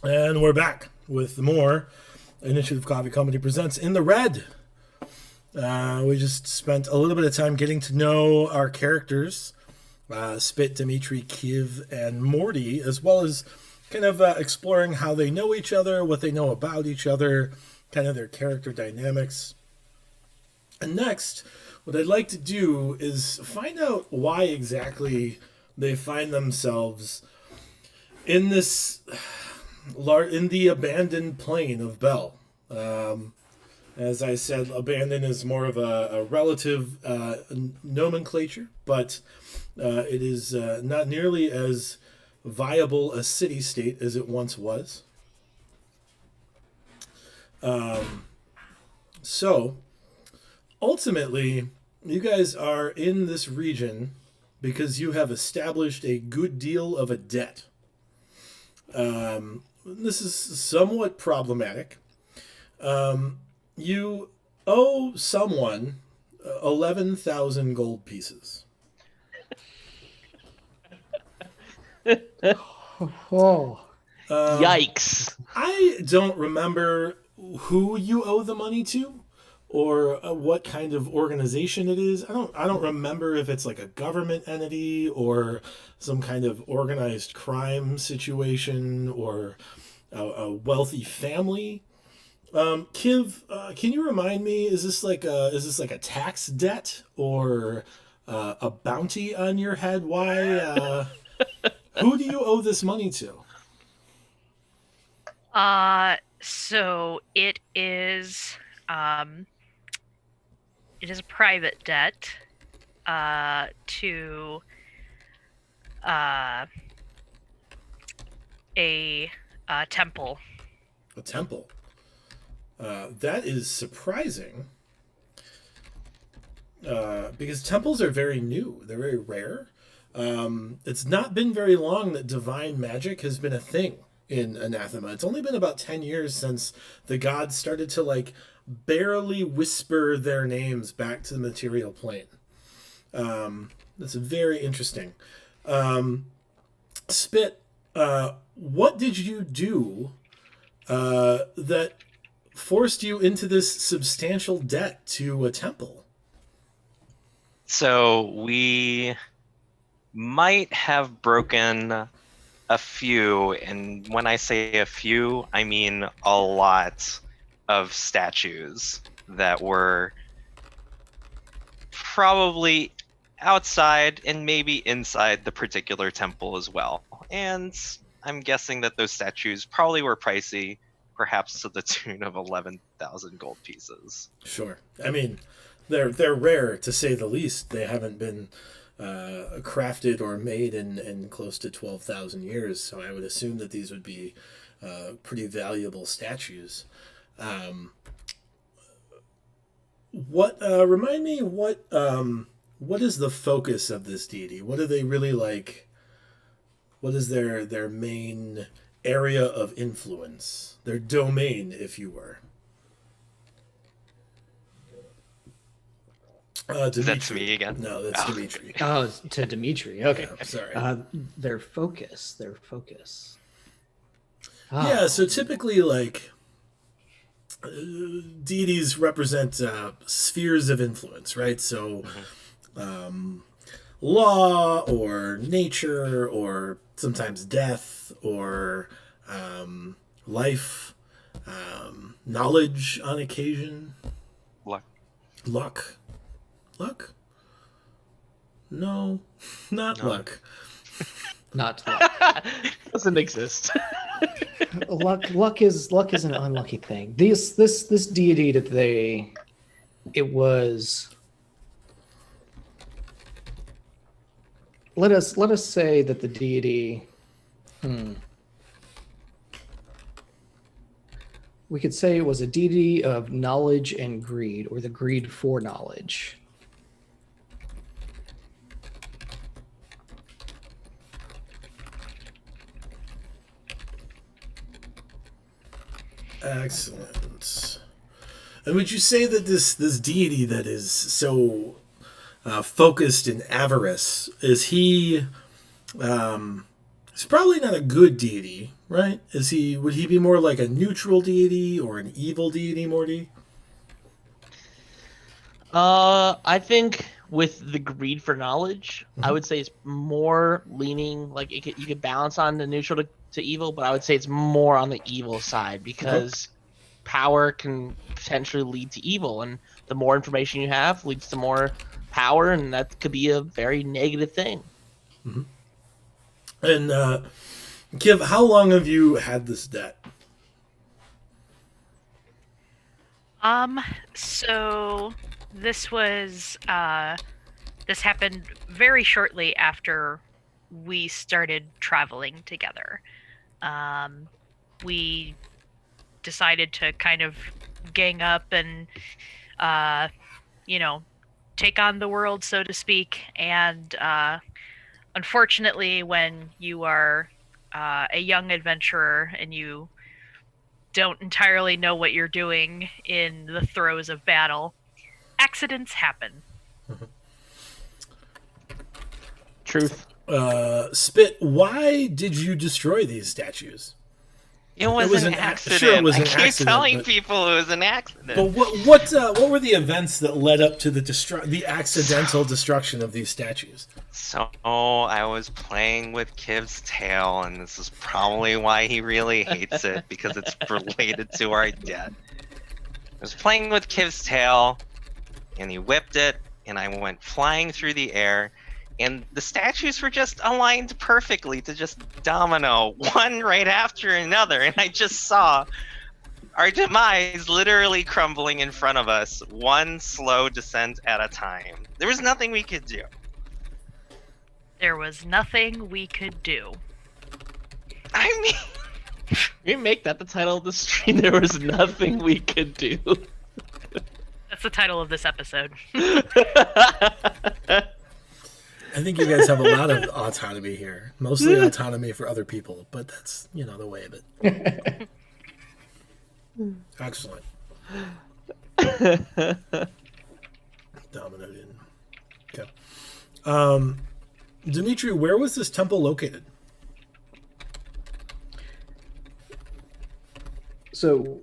And we're back with more Initiative Coffee Company Presents In the Red. We just spent a little bit of time getting to know our characters, Spit, Dimitri, Kiv, and Morty, as well as kind of exploring how they know each other, what they know about each other, kind of their character dynamics. And next, what I'd like to do is find out why exactly they find themselves in this in the abandoned plane of Bell. As I said, abandoned is more of a relative nomenclature, but it is not nearly as viable a city-state as it once was. So, ultimately, you guys are in this region because you have established a good deal of a debt. This is somewhat problematic. You owe someone 11,000 gold pieces. Oh, Yikes! I don't remember who you owe the money to, or what kind of organization it is. I don't remember if it's like a government entity or some kind of organized crime situation or a wealthy family. Kiv, can you remind me? Is this like a tax debt or a bounty on your head? Why? Who do you owe this money to? So it is a private debt to a temple. A temple. That is surprising. Because temples are very new. They're very rare. It's not been very long that divine magic has been a thing in Anathema. It's only been about 10 years since the gods started to like barely whisper their names back to the material plane. That's very interesting. Spit, what did you do that forced you into this substantial debt to a temple? So we might have broken a few, and when I say a few, I mean a lot of statues that were probably outside and maybe inside the particular temple as well. And I'm guessing that those statues probably were pricey, perhaps to the tune of 11,000 gold pieces. Sure. I mean, they're rare to say the least. They haven't been crafted or made in close to 12,000 years, so I would assume that these would be pretty valuable statues. Remind me what is the focus of this deity? What are they really like? What is their main area of influence? Their domain, if you were. Is that to me again? No, that's Dimitri. oh, it's to Dimitri. Okay. Yeah, sorry. Their focus. Yeah, so typically, like, deities represent spheres of influence, right? So, law or nature or sometimes death or life, knowledge on occasion. Luck. No, not No. luck. Not luck. Doesn't exist. Luck is an unlucky thing. This deity that it was. Let us say that the deity. We could say it was a deity of knowledge and greed, or the greed for knowledge. Excellent. And would you say that this deity that is so focused in avarice, is he He's probably not a good deity, right? Would he be more like a neutral deity or an evil deity, Morty? I think with the greed for knowledge, I would say it's more leaning like you could balance on the neutral to evil, but I would say it's more on the evil side because power can potentially lead to evil, and the more information you have leads to more power, and that could be a very negative thing. And Kiv, how long have you had this debt? So this was this happened very shortly after we started traveling together. We decided to kind of gang up and take on the world, so to speak. And unfortunately, when you are a young adventurer and you don't entirely know what you're doing in the throes of battle, accidents happen. Truth. Spit, why did you destroy these statues? It was an accident. Sure, it was I an keep accident, telling but- people it was an accident. But what were the events that led up to the accidental destruction of these statues? So I was playing with Kiv's tail, and this is probably why he really hates it, because it's related to our debt. I was playing with Kiv's tail, and he whipped it, and I went flying through the air, and the statues were just aligned perfectly to just domino, one right after another, and I just saw our demise literally crumbling in front of us, one slow descent at a time. There was nothing we could do. There was nothing we could do. I mean, We make that the title of the stream. There was nothing we could do. That's the title of this episode. I think you guys have a lot of autonomy here. Mostly autonomy for other people, but that's, the way of it. Excellent. Dominated. Okay. Dimitri, where was this temple located? So,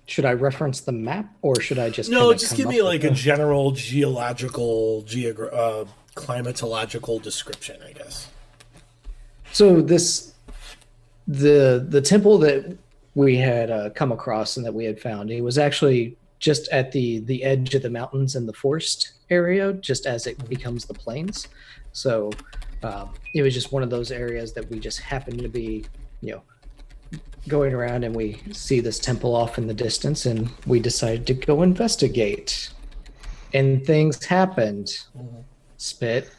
should I reference the map or should I just No, kinda just come give up me with like a general geological, climatological description, I guess. So the temple that we had come across and that we had found, it was actually just at the edge of the mountains and the forest area, just as it becomes the plains. So it was just one of those areas that we just happened to be, going around, and we see this temple off in the distance, and we decided to go investigate. And things happened. Spit.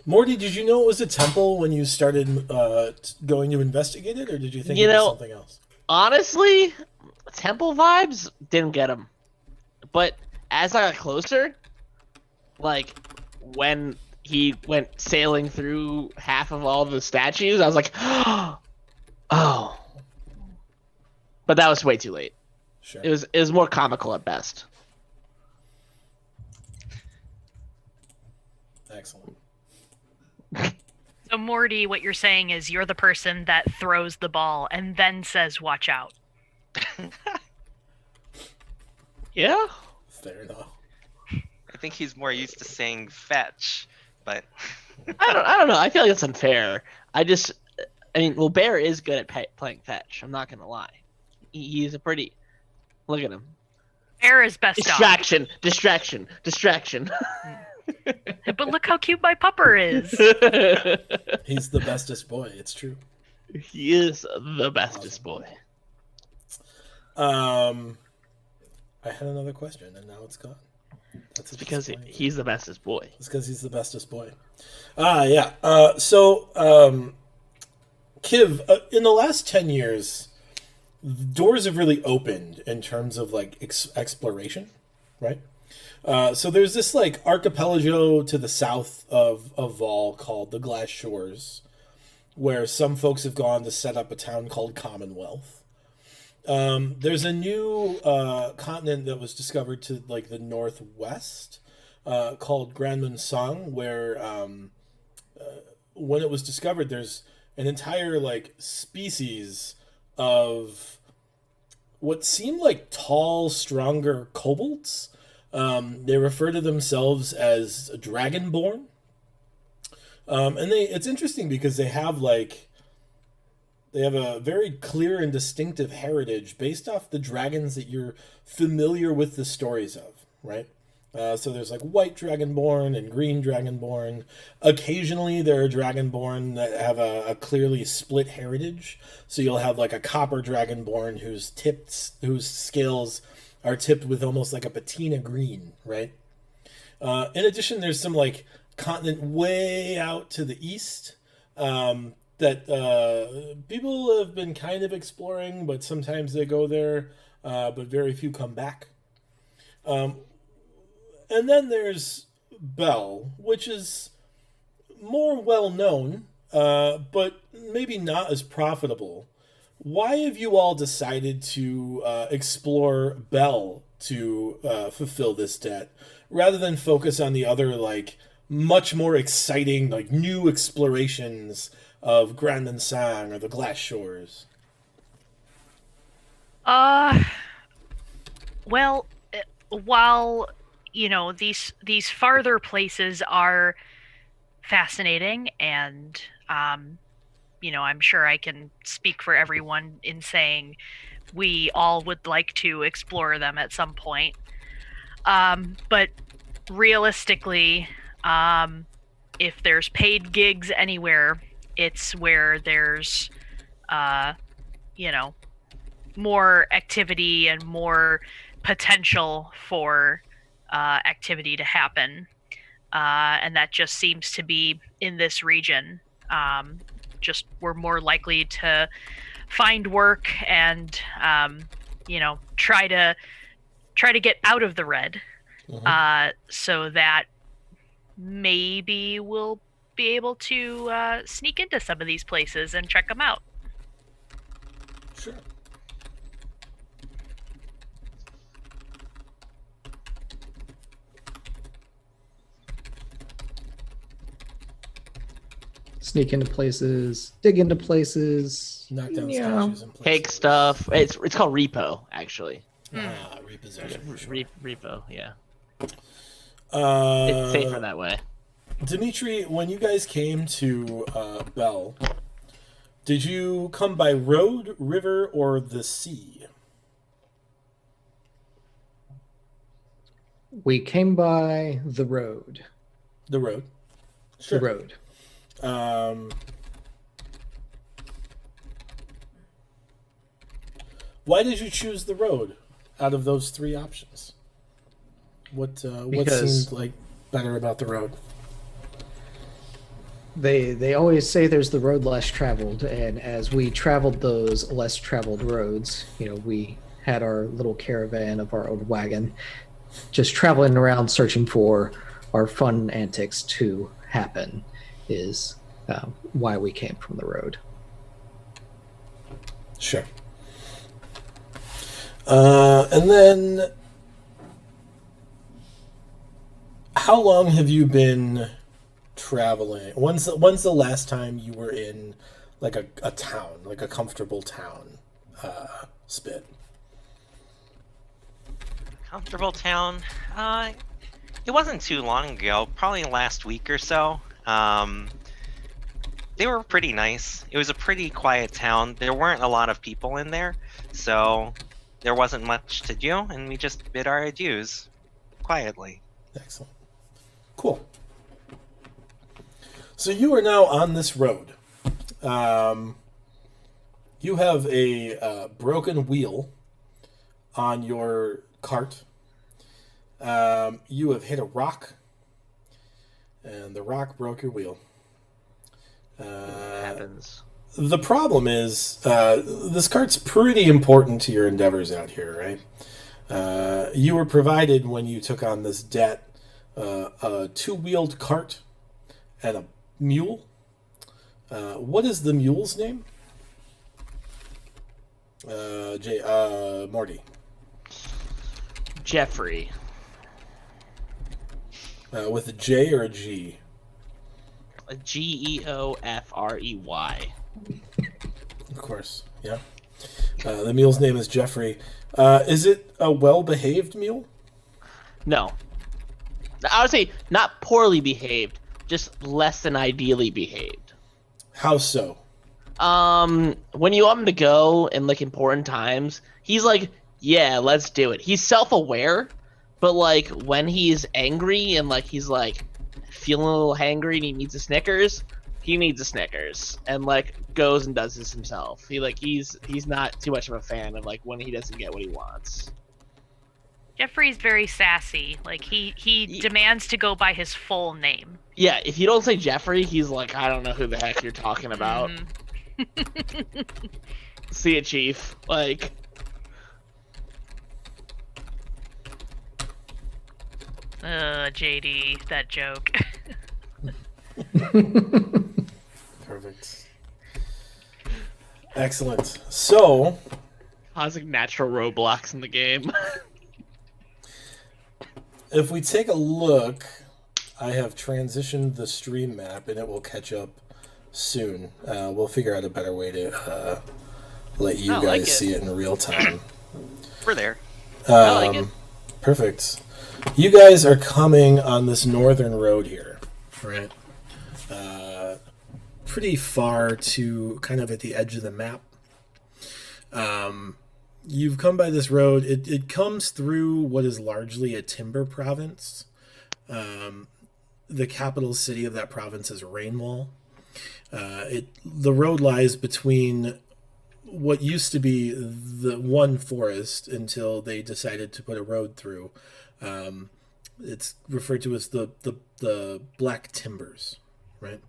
Morty, did you know it was a temple when you started going to investigate it, or did you think it was something else? Honestly, temple vibes didn't get him. But as I got closer, like when he went sailing through half of all the statues, I was like, oh. But that was way too late. Sure. It was more comical at best. Excellent. So Morty, what you're saying is you're the person that throws the ball and then says, "Watch out." Yeah. Fair enough. I think he's more used to saying fetch, but I don't know. I feel like that's unfair. Well, Bear is good at playing fetch. I'm not gonna lie. He's a pretty. Look at him. Bear is best dog. Distraction. But look how cute my pupper is. He's the bestest boy. It's true. He is the bestest boy. I had another question, and now it's gone. That's It's because he's the bestest boy. It's because he's the bestest boy. Yeah. Kiv, in the last 10 years, doors have really opened in terms of like exploration, right? So there's this like archipelago to the south of Vol called the Glass Shores, where some folks have gone to set up a town called Commonwealth. There's a new continent that was discovered to like the northwest called Grand Munsung, where when it was discovered, there's an entire like species of what seemed like tall, stronger kobolds. They refer to themselves as dragonborn. And it's interesting because they have a very clear and distinctive heritage based off the dragons that you're familiar with the stories of, right? So there's like white dragonborn and green dragonborn. Occasionally there are dragonborn that have a clearly split heritage. So you'll have like a copper dragonborn whose scales are tipped with almost like a patina green, right? In addition, there's some like continent way out to the east that people have been kind of exploring, but sometimes they go there, but very few come back. And then there's Bell, which is more well known, but maybe not as profitable. Why have you all decided to explore Bell to fulfill this debt, rather than focus on the other, like, much more exciting, like, new explorations of Grand and Sang or the Glass Shores? Well, while these farther places are fascinating, and I'm sure I can speak for everyone in saying we all would like to explore them at some point. But realistically, if there's paid gigs anywhere, it's where there's more activity and more potential for activity to happen, and that just seems to be in this region. Just we're more likely to find work and try to get out of the red, so that maybe we'll be able to sneak into some of these places and check them out. Sure. Sneak into places, dig into places. Knock down Yeah. statues and places. Take stuff. It's called repo, actually. Repossession. For sure. Repo, yeah. Uh, It's safer that way. Dimitri, when you guys came to Bell, did you come by road, river, or the sea? We came by the road. The road. Sure. The road. Why did you choose the road out of those three options? What Because- seemed like better about the road? They always say there's the road less traveled, and as we traveled those less traveled roads, we had our little caravan of our own wagon, just traveling around searching for our fun antics to happen, is why we came from the road. Sure. And then, how long have you been traveling? When's the last time you were in like a town, like a comfortable town, Spit? Comfortable town. It wasn't too long ago, probably last week or so. They were pretty nice. It was a pretty quiet town. There weren't a lot of people in there, so there wasn't much to do, and we just bid our adieus quietly. Excellent. Cool. So you are now on this road. You have a broken wheel on your cart. You have hit a rock, and the rock broke your wheel. Happens. The problem is, this cart's pretty important to your endeavors out here, right? You were provided, when you took on this debt, a two-wheeled cart and a mule. What is the mule's name? Morty. Jeffrey. With a J or a G? Geofrey. Of course, yeah. The mule's name is Jeffrey. Is it a well-behaved mule? No, I would say not poorly behaved, just less than ideally behaved. How so? When you want him to go in like important times, he's like, yeah, let's do it. He's self-aware, but like when he's angry and like he's like feeling a little hangry and he needs a Snickers, he needs a Snickers and like goes and does this himself. He's not too much of a fan of like when he doesn't get what he wants. Jeffrey's very sassy. Like he demands to go by his full name. Yeah, if you don't say Jeffrey, he's like, I don't know who the heck you're talking about. See it, Chief. Like, JD, that joke. Perfect. Excellent. So, causing natural roadblocks in the game. if we take a look, I have transitioned the stream map, and it will catch up soon. We'll figure out a better way to let you guys see it in real time. We're there. I like it. Perfect. You guys are coming on this northern road here, right? Pretty far to kind of at the edge of the map. You've come by this road. It comes through what is largely a timber province. The capital city of that province is Rainwall. The road lies between what used to be the one forest until they decided to put a road through. It's referred to as the Black Timbers, right?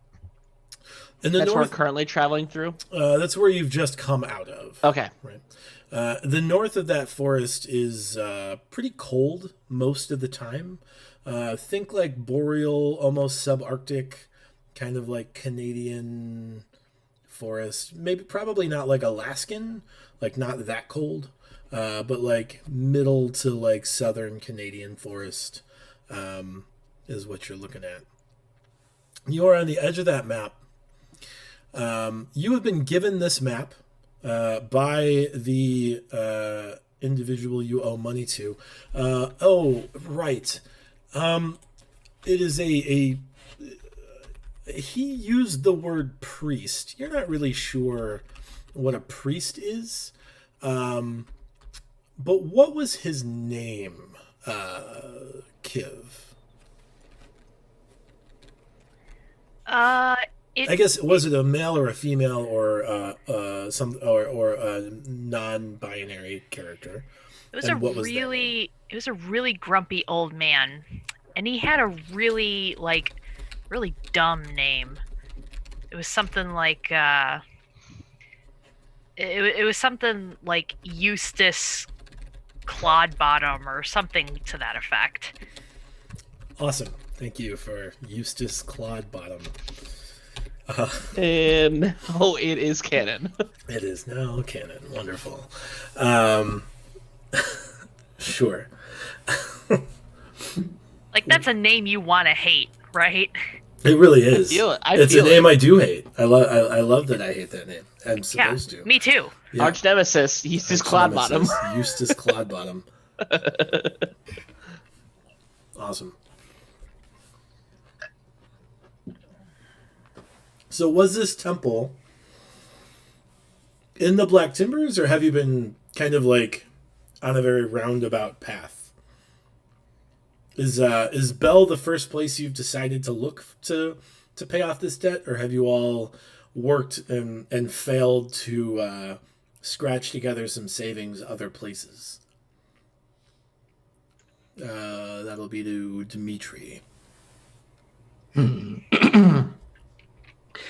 In the That's north, where we're currently traveling through? that's where you've just come out of. Okay. Right. The north of that forest is pretty cold most of the time. Think like boreal, almost subarctic, kind of like Canadian forest. Maybe probably not like Alaskan, like not that cold, but like middle to like southern Canadian forest is what you're looking at. You are on the edge of that map. You have been given this map by the individual you owe money to. Oh, right. It is he used the word priest. You're not really sure what a priest is. But what was his name, Kiv? I guess, was it a male or a female or or a non-binary character? It was a really grumpy old man, and he had a really dumb name. It was something like it was something like Eustace Clodbottom or something to that effect. Awesome. Thank you for Eustace Clodbottom. And it is canon. It is now canon. Wonderful. Sure. Like, that's a name you want to hate, right? It really is. It's a name I do hate. I love that I hate that name. I'm supposed to. Me too. Yeah. Arch nemesis, Eustace Clodbottom. Eustace Clodbottom. Awesome. So was this temple in the Black Timbers, or have you been kind of like on a very roundabout path? Is Bell the first place you've decided to look to pay off this debt, or have you all worked and failed to scratch together some savings other places? That'll be to Dimitri.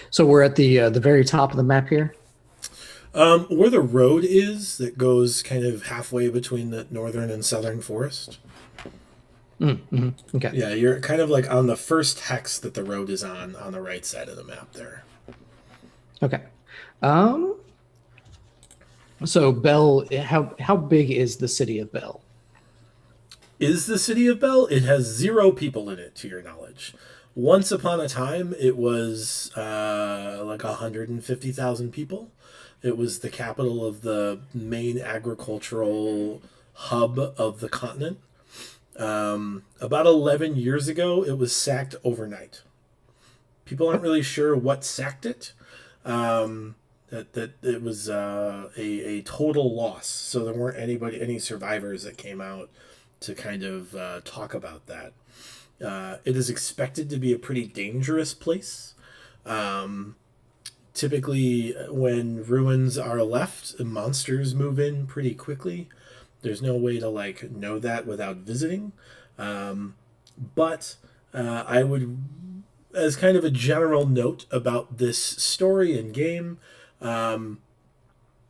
So we're at the very top of the map here. Where the road is that goes kind of halfway between the northern and southern forest. Mm-hmm. Okay. Yeah, you're kind of like on the first hex that the road is on the right side of the map there. Okay. So Bell, how big is the city of Bell? Is the city of Bell? It has 0 people in it, to your knowledge. Once upon a time, it was like 150,000 people. It was the capital of the main agricultural hub of the continent. About 11 years ago, it was sacked overnight. People aren't really sure what sacked it. That it was a total loss. So there weren't any survivors that came out to kind of talk about that. It is expected to be a pretty dangerous place. Typically, when ruins are left, monsters move in pretty quickly. There's no way to like know that without visiting. But I would, as kind of a general note about this story and game,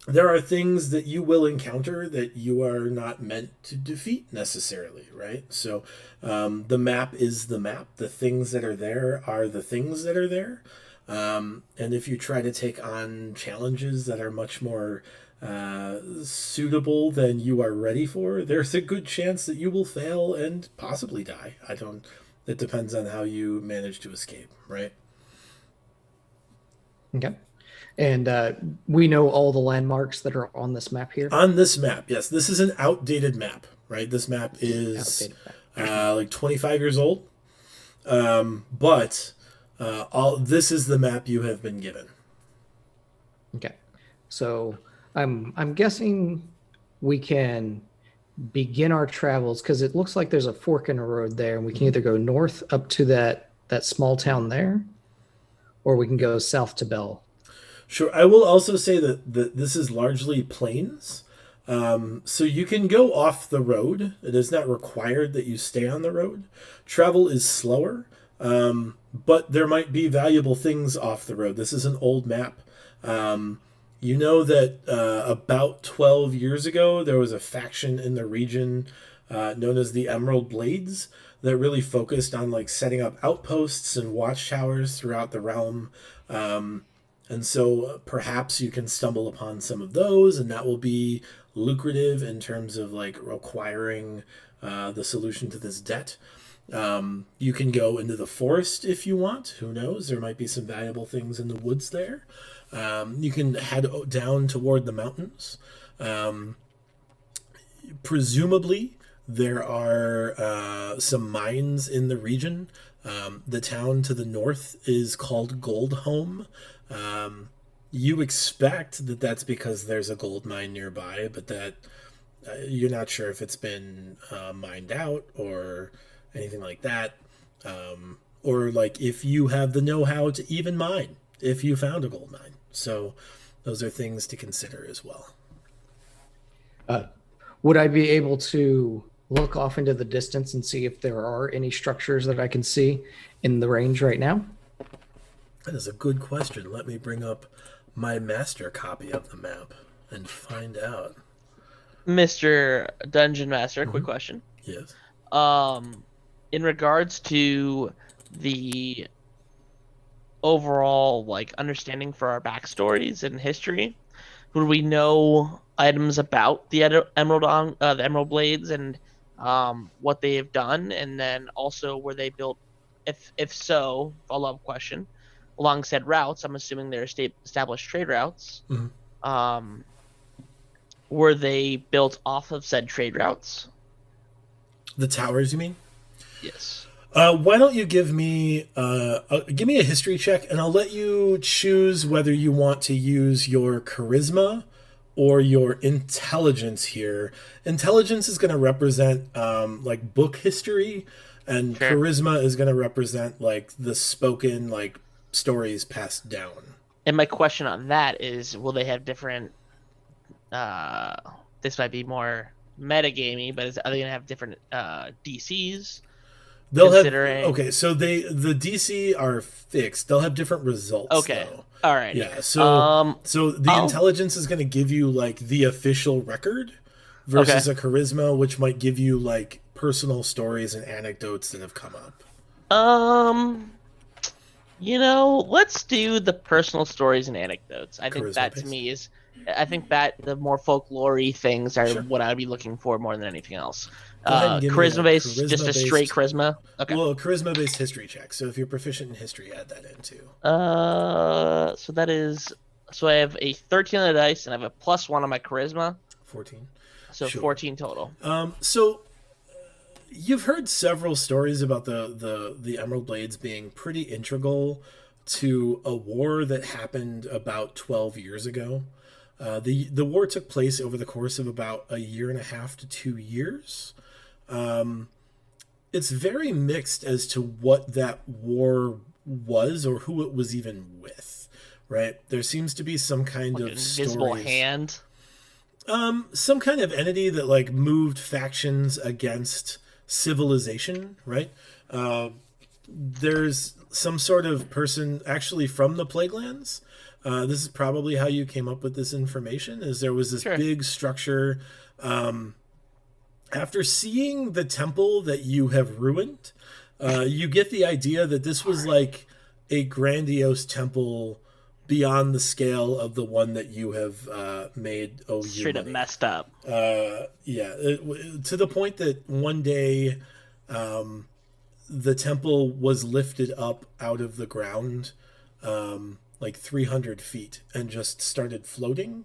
there are things that you will encounter that you are not meant to defeat necessarily, right? So the map is the map. The things that are the things that are there. And if you try to take on challenges that are much more suitable than you are ready for, there's a good chance that you will fail and possibly die. It depends on how you manage to escape, right? Okay. And we know all the landmarks that are on this map here. On this map, yes. This is an outdated map, right? This map is like 25 years old. But this is the map you have been given. Okay. So I'm guessing we can begin our travels because it looks like there's a fork in the road there, and we can either go north up to that small town there, or we can go south to Bell. Sure. I will also say that this is largely plains. So you can go off the road. It is not required that you stay on the road. Travel is slower, but there might be valuable things off the road. This is an old map. You know that about 12 years ago, there was a faction in the region known as the Emerald Blades that really focused on like setting up outposts and watchtowers throughout the realm. And so perhaps you can stumble upon some of those, and that will be lucrative in terms of like acquiring the solution to this debt. You can go into the forest if you want. Who knows? There might be some valuable things in the woods there. You can head down toward the mountains. Presumably, there are some mines in the region. The town to the north is called Goldholm. You expect that that's because there's a gold mine nearby, but that you're not sure if it's been mined out or anything like that. Or like if you have the know-how to even mine, if you found a gold mine. So those are things to consider as well. Would I be able to look off into the distance and see if there are any structures that I can see in the range right now? That is a good question. Let me bring up my master copy of the map and find out. Mr. Dungeon Master, quick question. Yes. In regards to the overall like understanding for our backstories and history, would we know items about the Emerald Blades and what they have done, and then also were they built? If so, follow-up question. Along said routes, I'm assuming they're established trade routes. Mm-hmm. Were they built off of said trade routes? The towers, you mean? Yes. Why don't you give me a history check, and I'll let you choose whether you want to use your charisma or your intelligence here. Intelligence is going to represent like book history, and Sure. charisma is going to represent like the spoken like stories passed down. And my question on that is, will they have different? This might be more metagamey, but are they going to have different DCs? They'll Considering- have okay, so the DC are fixed. They'll have different results. Okay. Though. All right. Yeah. So the I'll- intelligence is going to give you like the official record versus a charisma, which might give you like personal stories and anecdotes that have come up. Let's do the personal stories and anecdotes. I think Charisma that to based. me is, I think that the more folklore-y things are Sure. what I'd be looking for more than anything else. Go ahead and give me a Charisma based, just charisma a straight based. charisma. Okay. Well, a charisma based history check. So if you're proficient in history, add that in too. So that is, so I have a 13 on the dice and I have a +1 on my charisma, 14. so Sure. 14 total. So you've heard several stories about the Emerald Blades being pretty integral to a war that happened about 12 years ago. The war took place over the course of about a year and a half to 2 years. It's very mixed as to what that war was or who it was even with. Right? There seems to be some kind Like of an invisible stories. hand. Some kind of entity that like moved factions against civilization, right? There's some sort of person actually from the Plaguelands. This is probably how you came up with this information. Is there was this Sure. big structure. After seeing the temple that you have ruined, you get the idea that this was like a grandiose temple beyond the scale of the one that you have made OU Straight up money. messed up. To the point that one day the temple was lifted up out of the ground like 300 feet and just started floating,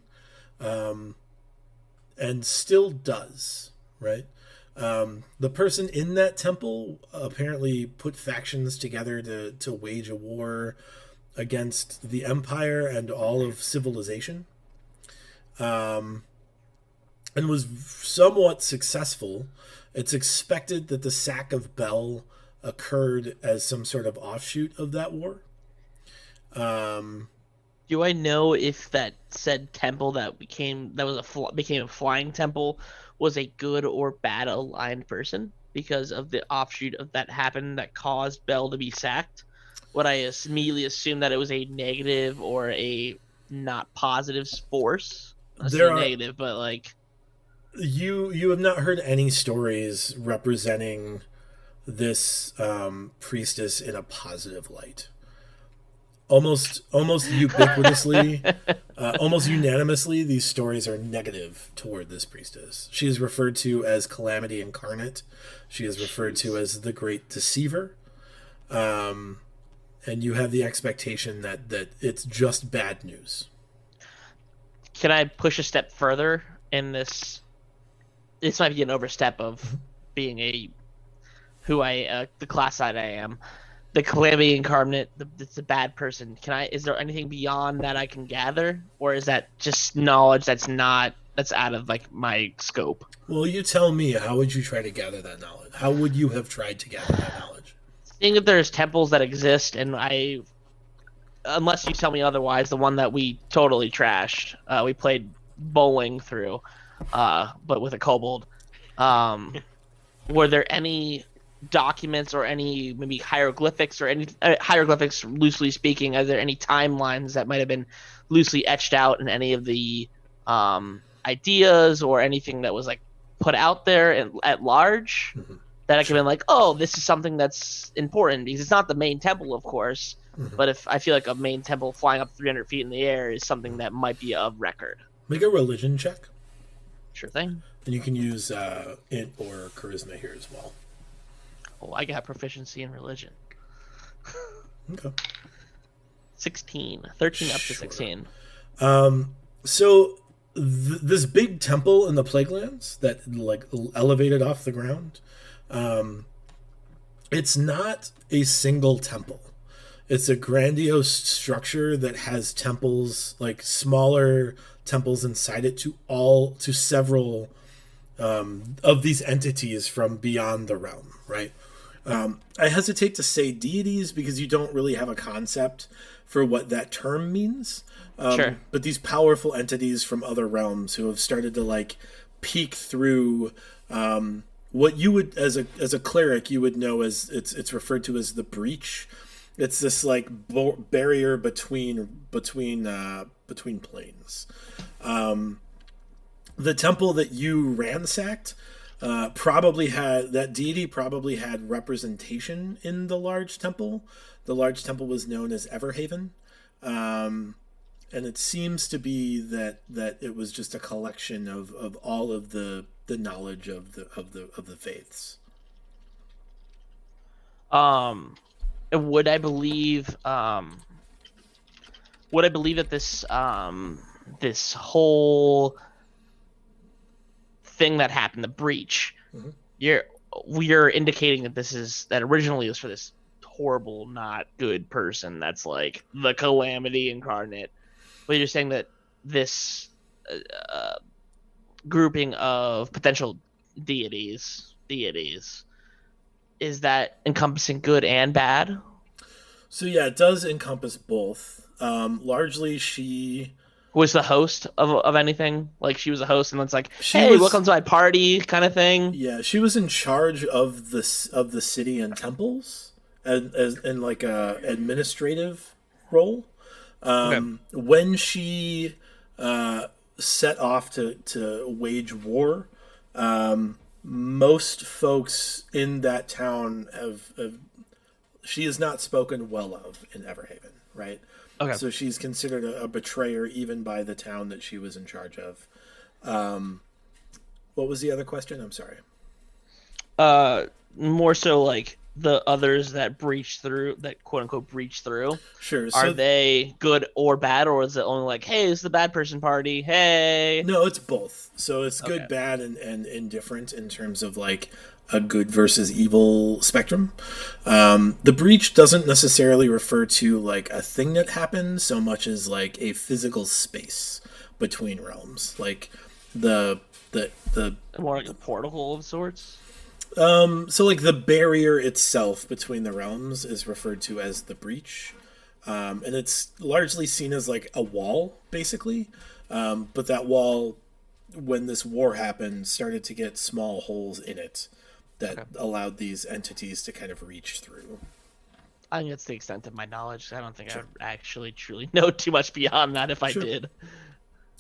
and still does, right? The person in that temple apparently put factions together to wage a war against the empire and all of civilization, and was somewhat successful. It's expected that the sack of Bel occurred as some sort of offshoot of that war. Do I know if that said temple became a flying temple was a good or bad aligned person because of the offshoot of that happened that caused Bell to be sacked? Would I immediately assume that it was a negative or a not positive force? I say There are negative, but like you have not heard any stories representing this priestess in a positive light. Almost ubiquitously, almost unanimously, these stories are negative toward this priestess. She is referred to as Calamity Incarnate. She is referred to as the Great Deceiver. And you have the expectation that it's just bad news. can I push a step further in this? This might be an overstep of being the class side I am. The Calamity Incarnate, it's a bad person. Is there anything beyond that I can gather? Or is that just knowledge that's out of like my scope? Well, you tell me, how would you try to gather that knowledge? How would you have tried to gather that knowledge? Seeing that there's temples that exist, and unless you tell me otherwise, the one that we totally trashed, we played bowling through, but with a kobold. Were there any documents or any maybe hieroglyphics or any hieroglyphics, loosely speaking? Are there any timelines that might have been loosely etched out in any of the ideas or anything that was like put out there at large? Mhm. That I could have been like, oh, this is something that's important because it's not the main temple, of course. Mhm. But if I feel like a main temple flying up 300 feet in the air is something that might be of record. Make a religion check, Sure thing. and you can use int or charisma here as well. Oh, I got proficiency in religion. Okay. 16. 13 up to Sure. 16. So this big temple in the Plaguelands that like elevated off the ground, it's not a single temple. It's a grandiose structure that has temples, like smaller temples inside it to several of these entities from beyond the realm, right? I hesitate to say deities because you don't really have a concept for what that term means. Sure. But these powerful entities from other realms who have started to like peek through what you would as a cleric you would know as it's referred to as the breach. It's this like barrier between planes. The temple that you ransacked probably had that deity probably had representation in the large temple. The large temple was known as Everhaven, and it seems to be that it was just a collection of all of the knowledge of the faiths. Would I believe that this whole thing that happened, the breach, we're indicating that that originally was for this horrible, not good person that's like the calamity incarnate. But you're saying that this grouping of potential deities, is that encompassing good and bad? So yeah, it does encompass both. Largely, she Was the host of anything? Like she was a host, and it's like, She hey, was- welcome to my party, kind of thing. Yeah, she was in charge of the city and temples, as in like a administrative role. When she set off to wage war, most folks in that town have she is not spoken well of in Everhaven, right? Okay. So she's considered a betrayer even by the town that she was in charge of. What was the other question? I'm sorry. More so like the others that quote unquote breach through. Sure. Are they good or bad, or is it only like, hey, it's the bad person party? Hey. No, it's both. So it's good, Okay. bad, and indifferent in terms of like a good versus evil spectrum. The breach doesn't necessarily refer to like a thing that happened so much as like a physical space between realms, like the More like a portal of sorts. so like the barrier itself between the realms is referred to as the breach, and it's largely seen as like a wall, basically. But that wall, when this war happened, started to get small holes in it that allowed these entities to kind of reach through. I think that's the extent of my knowledge. I don't think I would actually truly know too much beyond that if I Sure. did.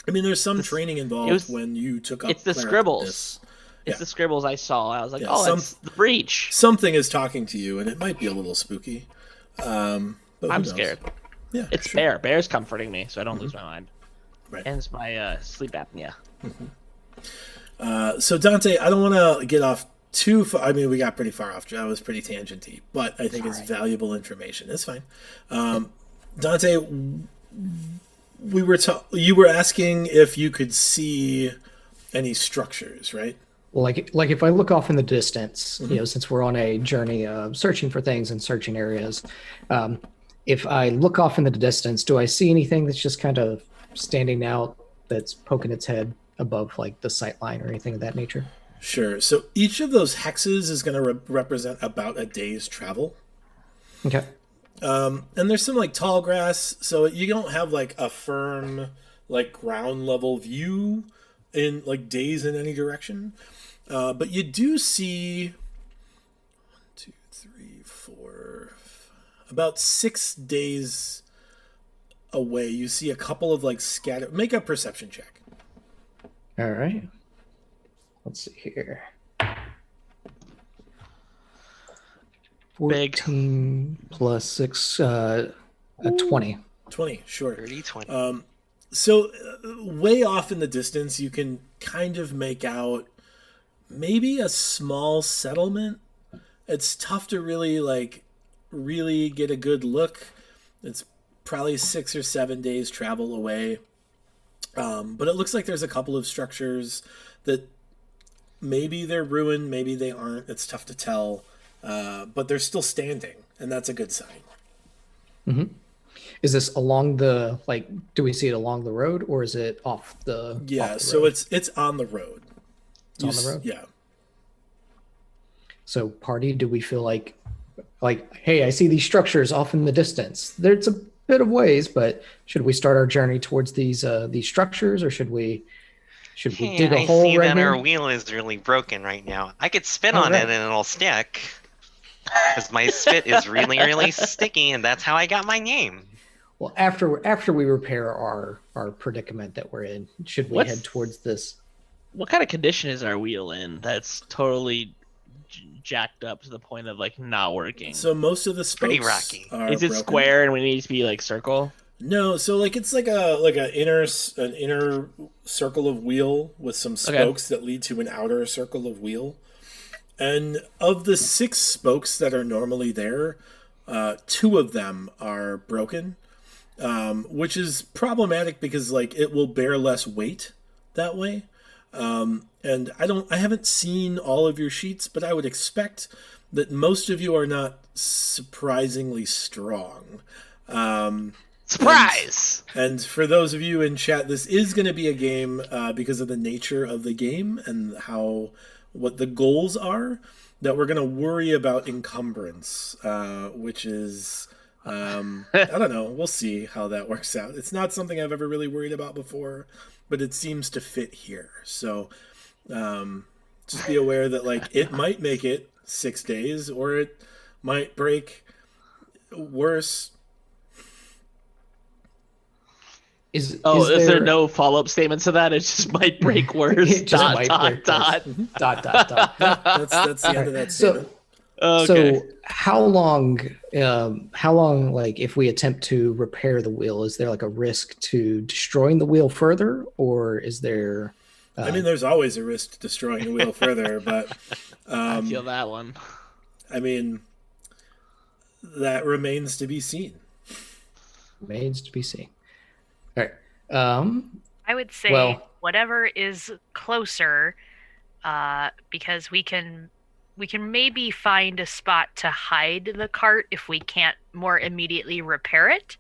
I mean, there's some training involved was- when you took up. It's the cleric scribbles. this. It's Yeah. the scribbles I saw. I was like, Yeah, oh, some- it's the breach. Something is talking to you, and it might be a little spooky. But who I'm knows? scared. Yeah, It's sure. Bear. Bear's comforting me, so I don't lose my mind. Right. And it's my sleep apnea. So Dante, I don't want to get off too far. I mean, we got pretty far off. That was pretty tangenty, but I think it's valuable information. It's fine. Dante, you were asking if you could see any structures, right? Well, like if I look off in the distance, since we're on a journey of searching for things and searching areas, if I look off in the distance, do I see anything that's just kind of standing out that's poking its head above like the sight line or anything of that nature? Sure. So each of those hexes is going to represent about a day's travel. Okay. And there's some like tall grass, so you don't have like a firm like ground level view in like days in any direction. But you do see 1, 2, 3, 4, about 6 days away. You see a couple of like scattered. Make a perception check. All right. Let's see here. Big. 14 plus 6, a 20. 20, sure. 30, 20. So, way off in the distance, you can kind of make out maybe a small settlement. It's tough to really get a good look. It's probably 6 or 7 days travel away. But it looks like there's a couple of structures that maybe they're ruined, maybe they aren't. It's tough to tell. But they're still standing, and that's a good sign. Mm-hmm. Is this along the, like, do we see it along the road or is it off the Yeah, off the so road? it's on the road. It's on the road? Yeah. So party, do we feel like, hey, I see these structures off in the distance. There's a bit of ways, but should we start our journey towards these structures, or should we Hey, dig a I hole see right that here? our wheel is really broken right now. I could spit Oh, on right. it and it'll stick. Because my spit is really, really sticky, and that's how I got my name. Well, after we repair our predicament that we're in, should we What's- head towards this? what kind of condition is our wheel in? That's totally jacked up to the point of like not working. So most of the Pretty spokes rocky. are Is it broken. square and we need to be like circle? No, so like it's like an inner circle of wheel with some spokes that lead to an outer circle of wheel. And of the 6 spokes that are normally there, 2 of them are broken, which is problematic because like it will bear less weight that way. And I haven't seen all of your sheets, but I would expect that most of you are not surprisingly strong. Surprise! And for those of you in chat, this is going to be a game because of the nature of the game and what the goals are, that we're going to worry about encumbrance, which is, I don't know. We'll see how that works out. It's not something I've ever really worried about before, but it seems to fit here. So just be aware that like it might make it 6 days or it might break worse. Is there no follow-up statement to that? It just might break worse. It just might break dot. worse. dot dot dot. That's the end of that statement. Okay. So how long like if we attempt to repair the wheel, is there like a risk to destroying the wheel further, or is there I mean, there's always a risk to destroying the wheel further, but I feel that one. I mean, that remains to be seen. remains to be seen? All right. I would say Well- whatever is closer, because we can maybe find a spot to hide the cart if we can't more immediately repair it,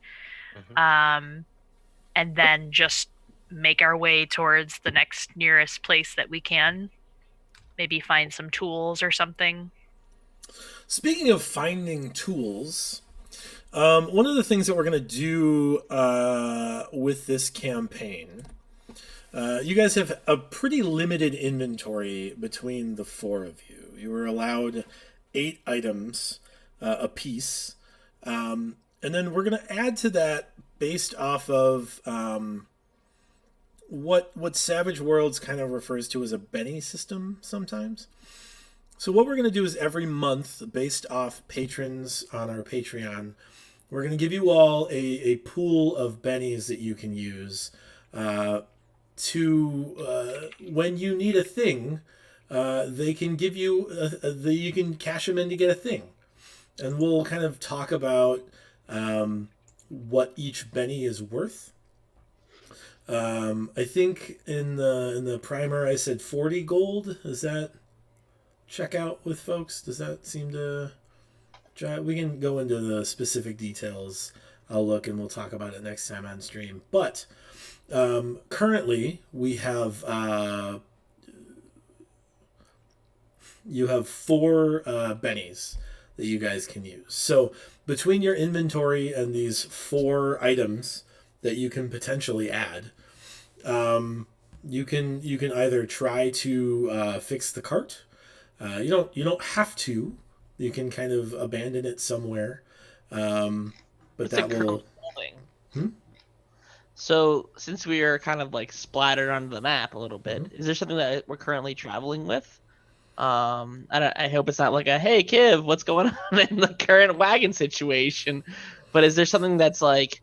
and then just make our way towards the next nearest place that we can. Maybe find some tools or something. Speaking of finding tools, one of the things that we're going to do with this campaign, you guys have a pretty limited inventory between the 4 of you. You were allowed 8 items a piece. And then we're going to add to that based off of what Savage Worlds kind of refers to as a Benny system sometimes. So what we're going to do is every month, based off patrons on our Patreon, we're going to give you all a pool of bennies that you can use to when you need a thing, they can give you you can cash them in to get a thing, and we'll kind of talk about what each benny is worth. I think in the primer I said 40 gold. Does that check out with folks? Does that seem to? We can go into the specific details. I'll look and we'll talk about it next time on stream. But currently we have you have 4 bennies that you guys can use. So between your inventory and these 4 items that you can potentially add, you can either try to fix the cart. You don't have to. You can kind of abandon it somewhere, but What's that it will. holding? So since we are kind of like splattered onto the map a little bit, is there something that we're currently traveling with? I hope it's not like a hey Kiv, what's going on in the current wagon situation? But is there something that's like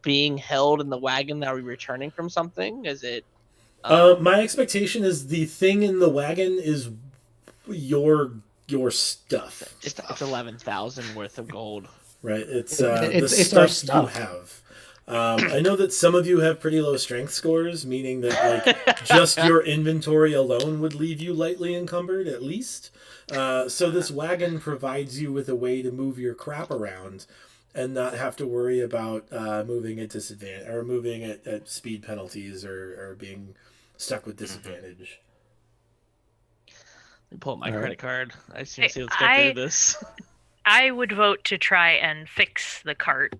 being held in the wagon that we're returning from something? Is it? My expectation is the thing in the wagon is your stuff. It's 11,000 worth of gold. Right. It's It's the our stuff you have. I know that some of you have pretty low strength scores, meaning that like just your inventory alone would leave you lightly encumbered at least. So this wagon provides you with a way to move your crap around and not have to worry about moving at disadvantage or moving at speed penalties or being stuck with disadvantage. Let me pull up my All right. credit card. I see. Hey, Let's get through this. I would vote to try and fix the cart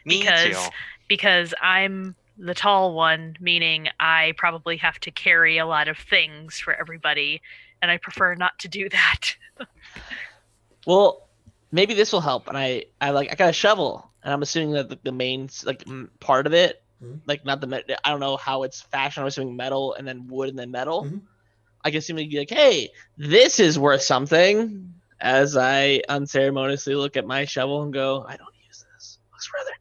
Me because too. because I'm the tall one, meaning I probably have to carry a lot of things for everybody, and I prefer not to do that. Well, maybe this will help. And I got a shovel, and I'm assuming that the main part of it like not the I don't know how it's fashioned. I'm assuming metal and then wood and then metal. Mhm. I can seem to be like, hey, this is worth something. As I unceremoniously look at my shovel and go, I don't use this. Looks rather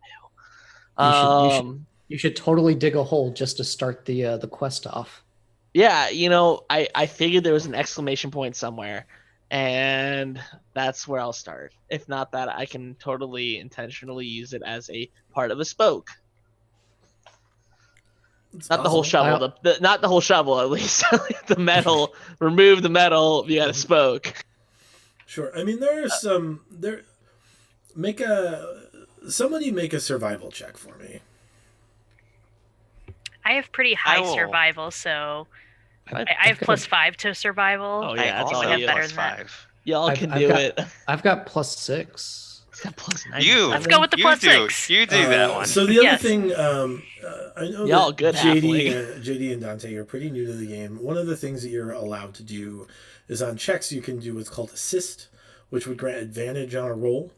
new. You should totally dig a hole just to start the quest off. Yeah, I figured there was an exclamation point somewhere, and that's where I'll start. If not that, I can totally intentionally use it as a part of a spoke. It's Not the whole possible. shovel, not the whole shovel, at least. The metal, remove the metal, you got a spoke. Sure. I mean, there are some. Somebody make a survival check for me. I have pretty high will. survival, so I I've have got +5 to survival. Oh, yeah, I that's also all have you. better plus than that. 5. Y'all I've- can I've do got- it. I've got +6. It's got plus You. 97. Let's go with the You plus do. 6. You do that one. So the other Yes. thing, I know Y'all that good JD and Dante, you're pretty new to the game. One of the things that you're allowed to do is on checks you can do what's called assist, which would grant advantage on a roll.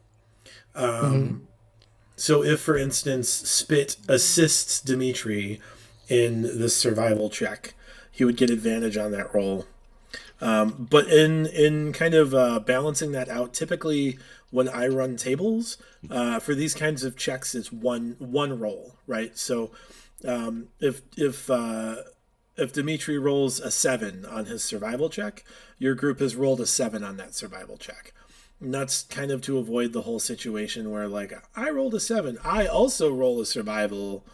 So if, for instance, Spit assists Dimitri in the survival check, he would get advantage on that roll. But in kind of balancing that out, typically when I run tables for these kinds of checks, it's one roll, right? So if Dimitri rolls a 7 on his survival check, your group has rolled a 7 on that survival check. And that's kind of to avoid the whole situation where, like, I rolled a 7, I also roll a survival,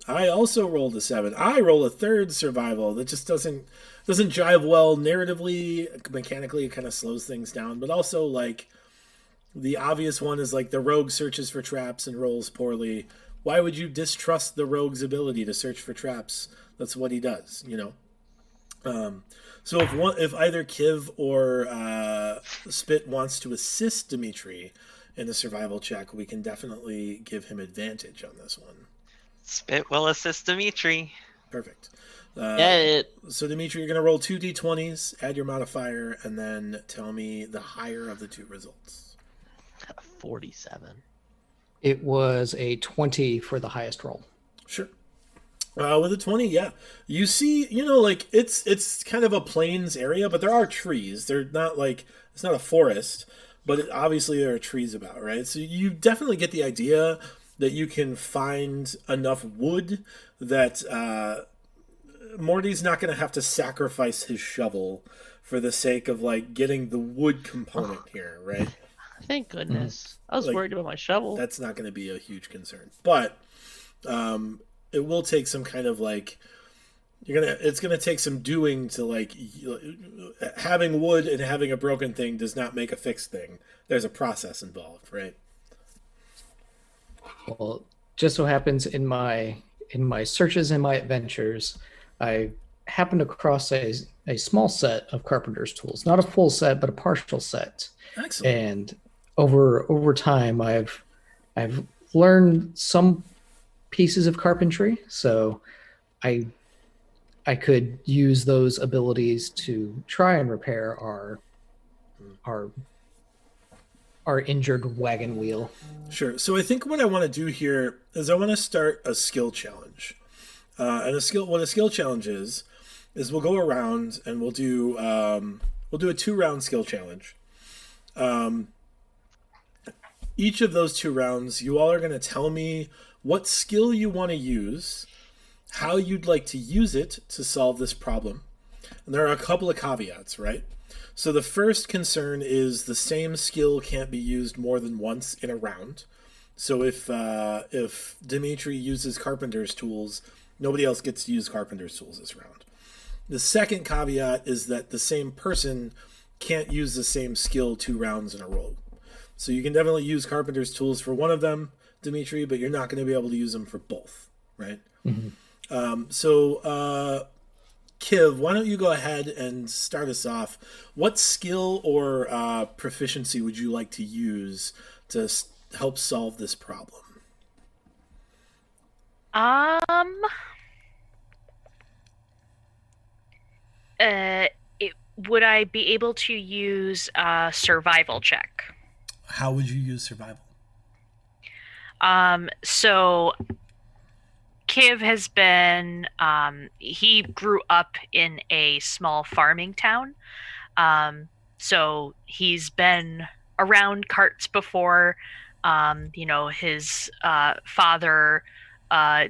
I also rolled a 7, I roll a third survival. That just doesn't jive well narratively, mechanically. It kind of slows things down. But also, like, the obvious one is like the rogue searches for traps and rolls poorly. Why would you distrust the rogue's ability to search for traps? That's what he does, you know. So if either Kiv or Spit wants to assist Dimitri in the survival check, we can definitely give him advantage on this one. Spit will assist Dimitri. Perfect. So Dimitri, you're going to roll 2 d20s, add your modifier, and then tell me the higher of the two results. 47. It was a 20 for the highest roll. Sure. With a 20, yeah. You see, like, it's kind of a plains area, but there are trees. They're not like, it's not a forest, but obviously there are trees about, right? So you definitely get the idea that you can find enough wood that Morty's not going to have to sacrifice his shovel for the sake of, like, getting the wood component here, right? Thank goodness. I was Like, worried about my shovel. That's not going to be a huge concern. But it will take some kind of, like, it's gonna take some doing to, like, having wood and having a broken thing does not make a fixed thing. There's a process involved, right? Well, just so happens in my searches and my adventures, I happened across a small set of carpenter's tools, not a full set, but a partial set. Excellent. And over time, I've learned some pieces of carpentry, so I could use those abilities to try and repair our injured wagon wheel. Sure. So I think what I want to do here is I want to start a skill challenge. What a skill challenge is we'll go around and we'll do a 2-round skill challenge. Each of those 2 rounds, you all are going to tell me what skill you want to use, how you'd like to use it to solve this problem. And there are a couple of caveats, right? So the first concern is the same skill can't be used more than once in a round. So if Dimitri uses carpenter's tools, nobody else gets to use carpenter's tools this round. The second caveat is that the same person can't use the same skill 2 rounds in a row. So you can definitely use carpenter's tools for one of them, Dimitri, but you're not going to be able to use them for both, right? Mm-hmm. Kiv, why don't you go ahead and start us off? What skill or proficiency would you like to use to help solve this problem? Would I be able to use a survival check? How would you use survival? So Kiv has been, he grew up in a small farming town. So he's been around carts before. His father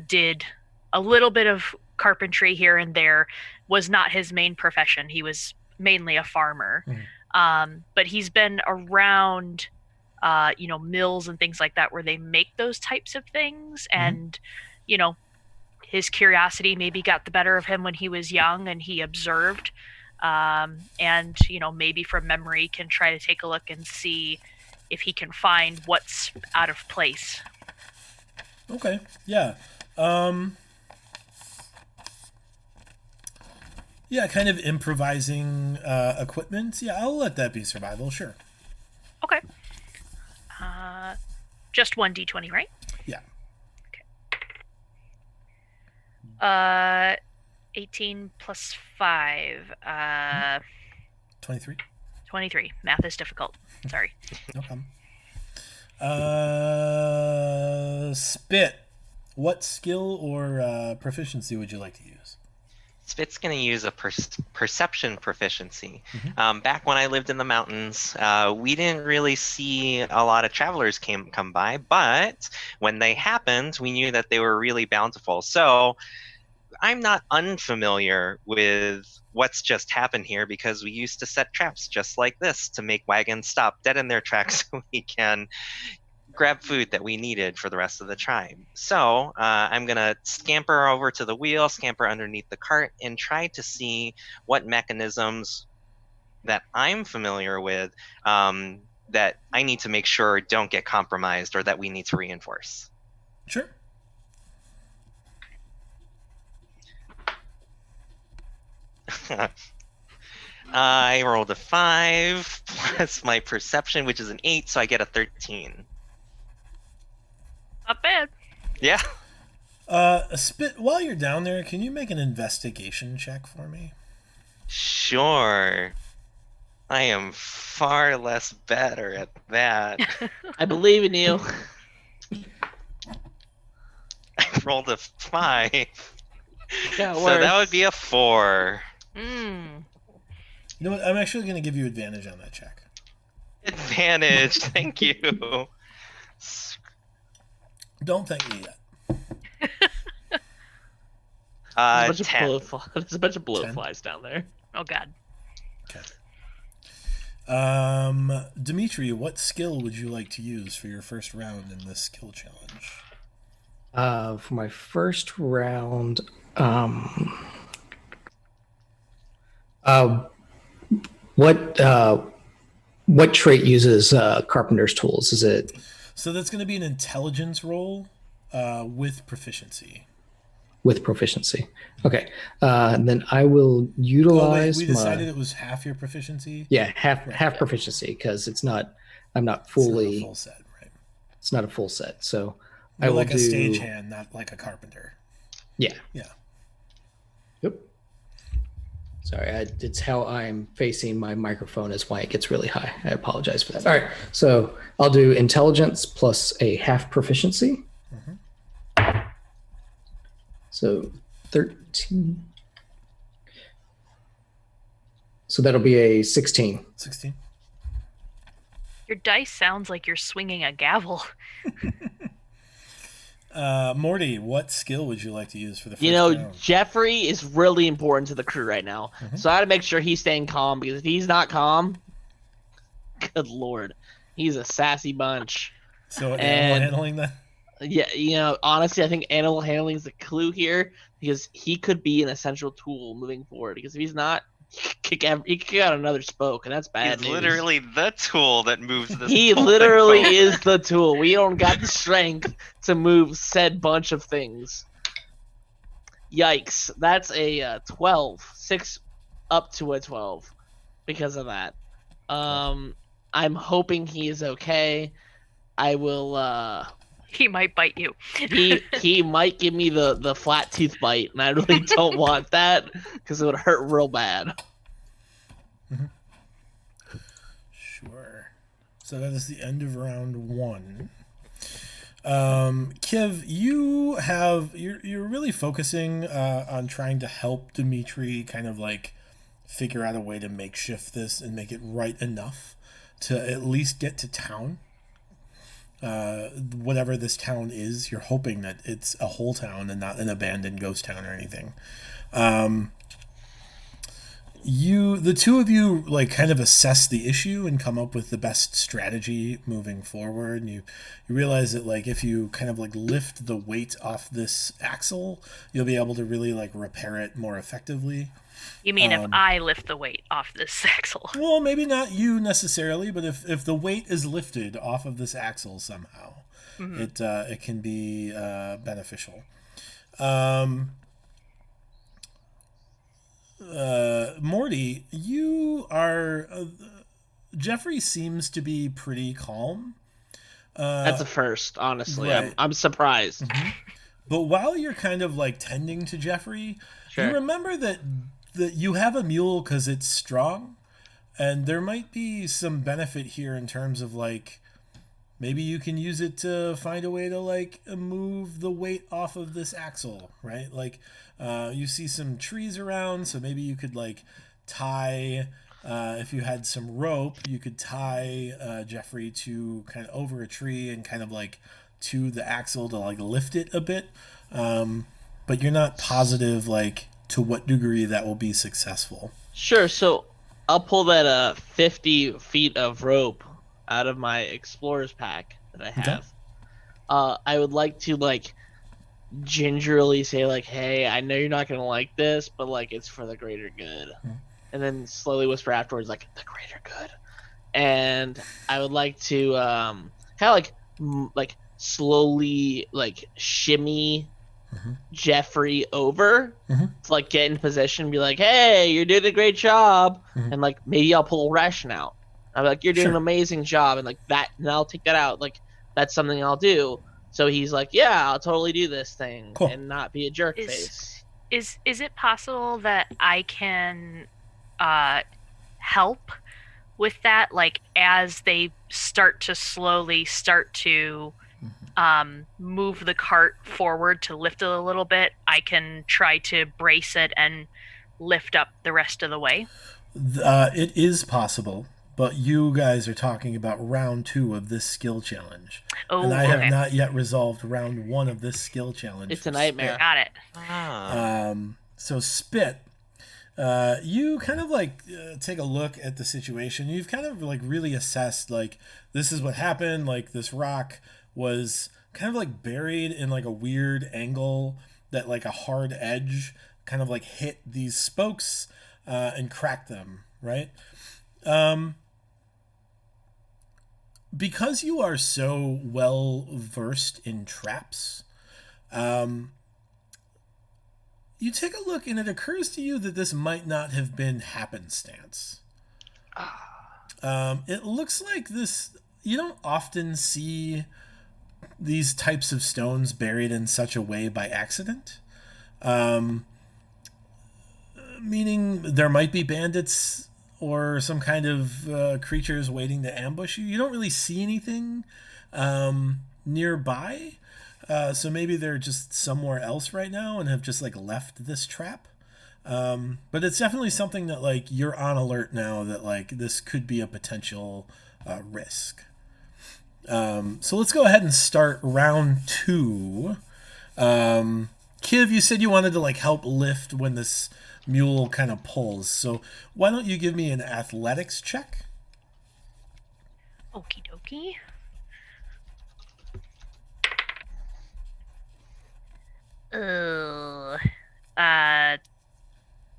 did a little bit of carpentry here and there, was not his main profession. He was mainly a farmer. But he's been around, mills and things like that where they make those types of things. And, his curiosity maybe got the better of him when he was young and he observed. And, maybe from memory can try to take a look and see if he can find what's out of place. Okay, yeah. Yeah, kind of improvising equipment. Yeah, I'll let that be survival, sure. Okay. Just 1d20, right? Yeah. Okay. 18 plus 5. 23. 23. Math is difficult. Sorry. No problem. Spit. What skill or proficiency would you like to use? Spit's going to use a perception proficiency. Back when I lived in the mountains, we didn't really see a lot of travelers come by, but when they happened, we knew that they were really bountiful. So I'm not unfamiliar with what's just happened here because we used to set traps just like this to make wagons stop dead in their tracks so we can grab food that we needed for the rest of the tribe. So I'm going to scamper over to the wheel, scamper underneath the cart, and try to see what mechanisms that I'm familiar with that I need to make sure don't get compromised or that we need to reinforce. Sure. I rolled a 5 plus my perception, which is an 8, so I get a 13. Not bad. Yeah. Spit, while you're down there, can you make an investigation check for me? Sure. I am far less better at that. I believe in you. I rolled a 5. Yeah, So that would be a 4. Mm. You know what? I'm actually going to give you advantage on that check. Advantage. Thank you. Don't thank me yet. There's 10. There's a bunch of 10? blowflies down there. Oh, God. Okay. Dimitri, what skill would you like to use for your first round in this skill challenge? For my first round, what trait uses carpenter's tools? Is it So that's going to be an intelligence roll with proficiency. with proficiency? Okay, then I will utilize. We decided it was half your proficiency. Yeah, half Right. proficiency because it's not. I'm not It's not a fully. full set, right? It's not a full set, so You're I will like do. a stagehand, not like a carpenter. Yeah. Yeah. Yep. Sorry, it's how I'm facing my microphone is why it gets really high. I apologize for that. All right, so I'll do intelligence plus a half proficiency. So 13. So that'll be a 16. 16. Your dice sounds like you're swinging a gavel. Morty, what skill would you like to use for the first You know, round? Jeffrey is really important to the crew right now. So I gotta make sure he's staying calm because if he's not calm, good lord, he's a sassy bunch. So animal and- handling that? Yeah, honestly, I think animal handling is the clue here because he could be an essential tool moving forward. Because if he's not, he could kick out another spoke, and that's bad He's news. literally the tool that moves this. He whole thing literally forward. is the tool. We don't got the strength to move said bunch of things. Yikes. That's a 12. 6 up to a 12 because of that. I'm hoping he is okay. I will He might bite you. he might give me the flat tooth bite, and I really don't want that because it would hurt real bad. Sure. So that is the end of round 1. Kiv, you're really focusing on trying to help Dimitri kind of like figure out a way to makeshift this and make it right enough to at least get to town. Whatever this town is, you're hoping that it's a whole town and not an abandoned ghost town or anything. The two of you like kind of assess the issue and come up with the best strategy moving forward. And you realize that like if you kind of like lift the weight off this axle, you'll be able to really like repair it more effectively. You mean if I lift the weight off this axle? Well, maybe not you necessarily, but if the weight is lifted off of this axle somehow, it can be beneficial. Morty, you are. Jeffrey seems to be pretty calm. That's a first, honestly. right. I'm surprised. But while you're kind of like tending to Jeffrey, Sure. you remember that you have a mule because it's strong, and there might be some benefit here in terms of like maybe you can use it to find a way to like move the weight off of this axle, right? Like you see some trees around, so maybe you could like tie. If you had some rope, you could tie Jeffrey to kind of over a tree and kind of like to the axle to like lift it a bit. But you're not positive like to what degree that will be successful. Sure, so I'll pull that 50 feet of rope out of my explorer's pack that I have. I would like to like gingerly say like, hey, I know you're not gonna like this, but like it's for the greater good. And then slowly whisper afterwards like the greater good. And I would like to kind of like slowly like shimmy Jeffrey over to like get in position and be like, hey, you're doing a great job. And like maybe I'll pull a ration out. I'll be like, you're doing an amazing job, and like that, and I'll take that out. Like that's something I'll do. So he's like, yeah, I'll totally do this thing and not be a jerk face. Is it possible that I can help with that? Like as they start to slowly move the cart forward to lift it a little bit, I can try to brace it and lift up the rest of the way? It is possible. But you guys are talking about round 2 of this skill challenge. Oh, and I have not yet resolved round 1 of this skill challenge. It's a nightmare. Got it. So Spit, you kind of like take a look at the situation. You've kind of like really assessed like this is what happened. Like this rock was kind of like buried in like a weird angle that like a hard edge kind of like hit these spokes and cracked them, right? Because you are so well versed in traps, you take a look and it occurs to you that this might not have been happenstance. It looks like this, you don't often see these types of stones buried in such a way by accident. Meaning there might be bandits or some kind of creatures waiting to ambush you. You don't really see anything nearby. So maybe they're just somewhere else right now and have just like left this trap. But it's definitely something that like you're on alert now that like this could be a potential risk. So let's go ahead and start round 2. Kiv, you said you wanted to like help lift when this mule kind of pulls. So why don't you give me an athletics check? Okie dokie.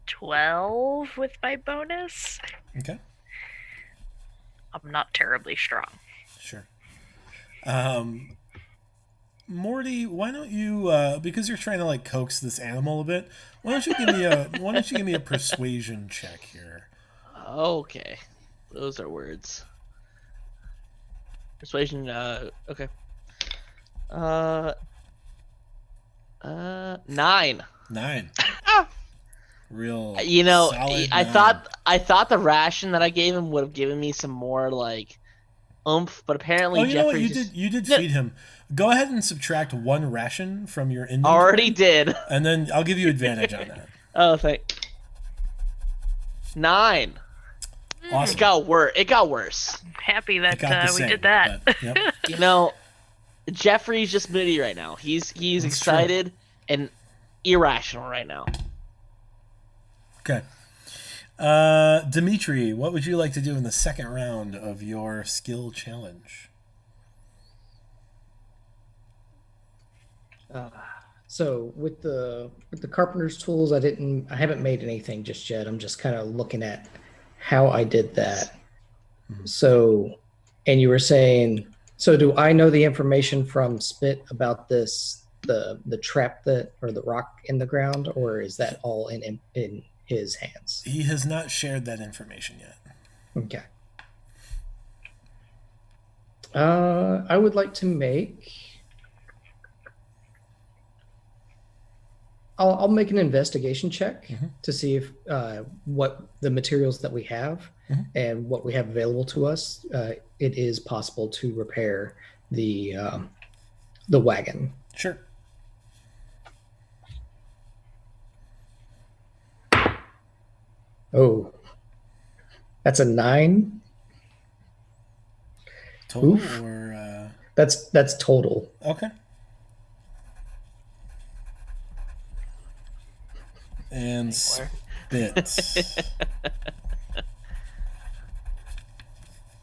12 with my bonus. Okay. I'm not terribly strong. Sure. Morty, why don't you because you're trying to like coax this animal a bit, why don't you give me a persuasion check here? Okay. Those are words. Persuasion, okay. 9. 9. Real I solid 9. thought the ration that I gave him would have given me some more like oomph, but apparently Oh, you know what? Jeffrey You just did No, feed him. Go ahead and subtract 1 ration from your inventory. already did. And then I'll give you advantage on that. Oh, thank 9. Awesome. It got worse. It got worse. Happy It that got the we same, did that. but, yep. You know, Jeffrey's just moody right now. He's That's excited and irrational right now. Okay. Dimitri, what would you like to do in the second round of your skill challenge? So with the carpenter's tools, I haven't made anything just yet. I'm just kind of looking at how I did that. So, and you were saying, so do I know the information from Spit about this, the trap that, or the rock in the ground, or is that all in his hands? He has not shared that information yet. Okay. I would like to make. I'll make an investigation check to see if what the materials that we have and what we have available to us, it is possible to repair the wagon. Sure. Oh, that's a 9. Total Oof. or That's total. okay. And Spit.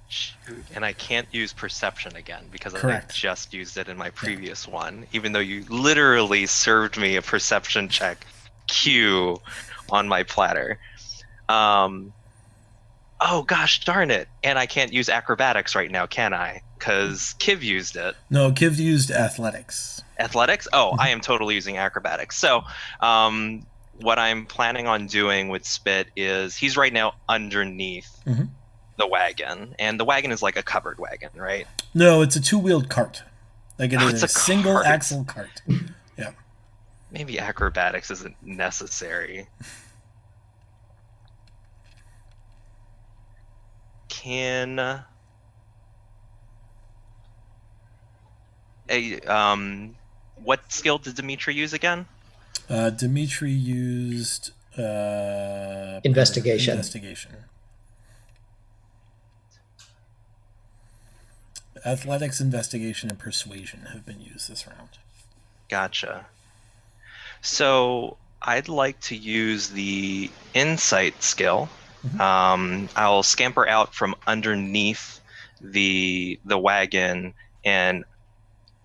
Shoot, and I can't use perception again because Correct. I just used it in my previous one, even though you literally served me a perception check cue on my platter. Oh gosh darn it. And I can't use acrobatics right now, can I? Because Kiv used it. No, Kiv used athletics. Athletics? Oh, I am totally using acrobatics. So what I'm planning on doing with Spit is he's right now underneath the wagon, and the wagon is like a covered wagon, right? No, it's a 2-wheeled cart. Like it is It's a a single cart. axle cart. Yeah. Maybe acrobatics isn't necessary. What skill did Dimitri use again? Dimitri used Investigation. Athletics, investigation, and persuasion have been used this round. Gotcha. So I'd like to use the insight skill. I'll scamper out from underneath the wagon and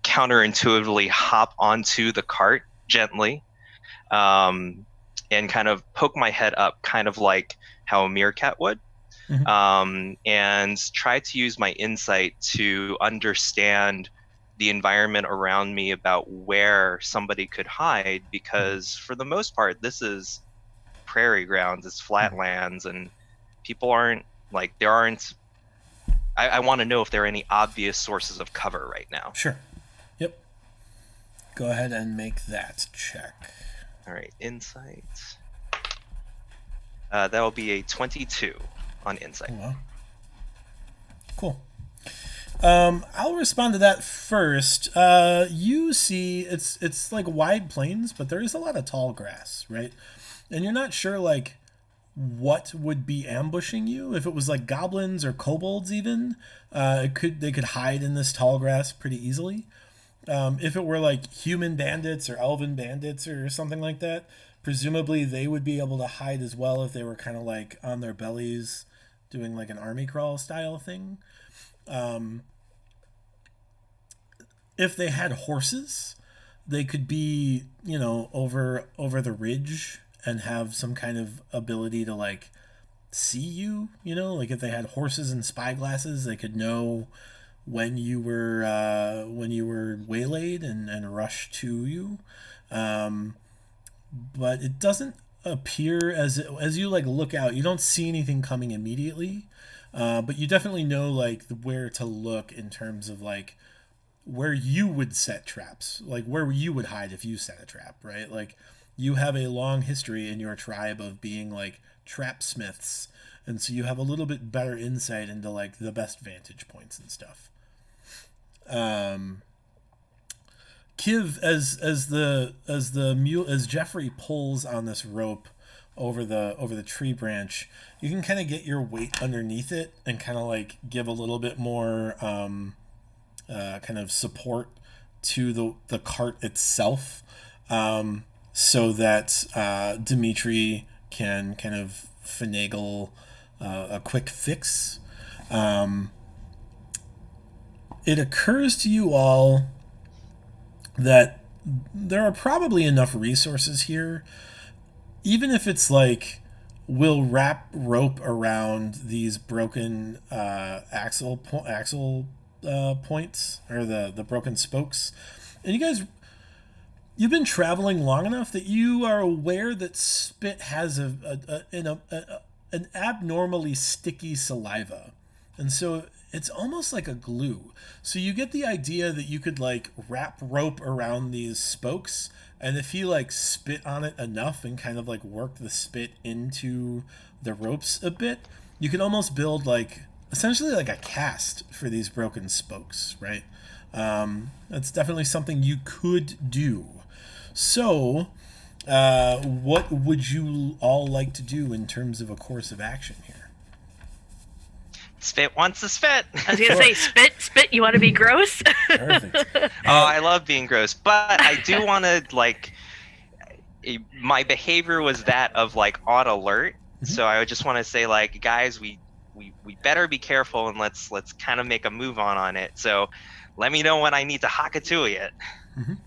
counterintuitively hop onto the cart gently, and kind of poke my head up, kind of like how a meerkat would. And try to use my insight to understand the environment around me about where somebody could hide, because for the most part this is prairie grounds, it's flatlands, and people aren't like I want to know if there are any obvious sources of cover right now. Sure. Yep. Go ahead and make that check. All right, insight. That will be a 22 on insight. Oh, wow. Cool. I'll respond to that first. You see, it's like wide plains, but there is a lot of tall grass, right? And you're not sure like what would be ambushing you. If it was like goblins or kobolds, even, they could hide in this tall grass pretty easily. If it were like human bandits or elven bandits or something like that, presumably they would be able to hide as well if they were kind of like on their bellies doing like an army crawl style thing. If they had horses, they could be, over the ridge and have some kind of ability to like see you, like if they had horses and spyglasses, they could know when you were waylaid and rush to you. But it doesn't appear as you like look out, you don't see anything coming immediately. But you definitely know like where to look in terms of like where you would set traps, like where you would hide if you set a trap, right? Like you have a long history in your tribe of being like trapsmiths, and so you have a little bit better insight into like the best vantage points and stuff. Kiv, as Jeffrey pulls on this rope over the tree branch, you can kind of get your weight underneath it and kind of like give a little bit more kind of support to the cart itself, so that Dimitri can kind of finagle a quick fix. It occurs to you all that there are probably enough resources here, even if it's like we'll wrap rope around these broken axle points, or the broken spokes. And you've been traveling long enough that you are aware that spit has an abnormally sticky saliva, and so it's almost like a glue. So you get the idea that you could like wrap rope around these spokes, and if you like spit on it enough and kind of like work the spit into the ropes a bit, you could almost build like essentially like a cast for these broken spokes, right? That's definitely something you could do. So what would you all like to do in terms of a course of action here? Spit wants to spit. I was gonna say, spit. You want to be gross? Perfect. Oh, I love being gross, but I do want to like. My behavior was that of like on alert, so I would just want to say like, guys, we better be careful and let's kind of make a move on it. So, let me know when I need to Hakatui it. Do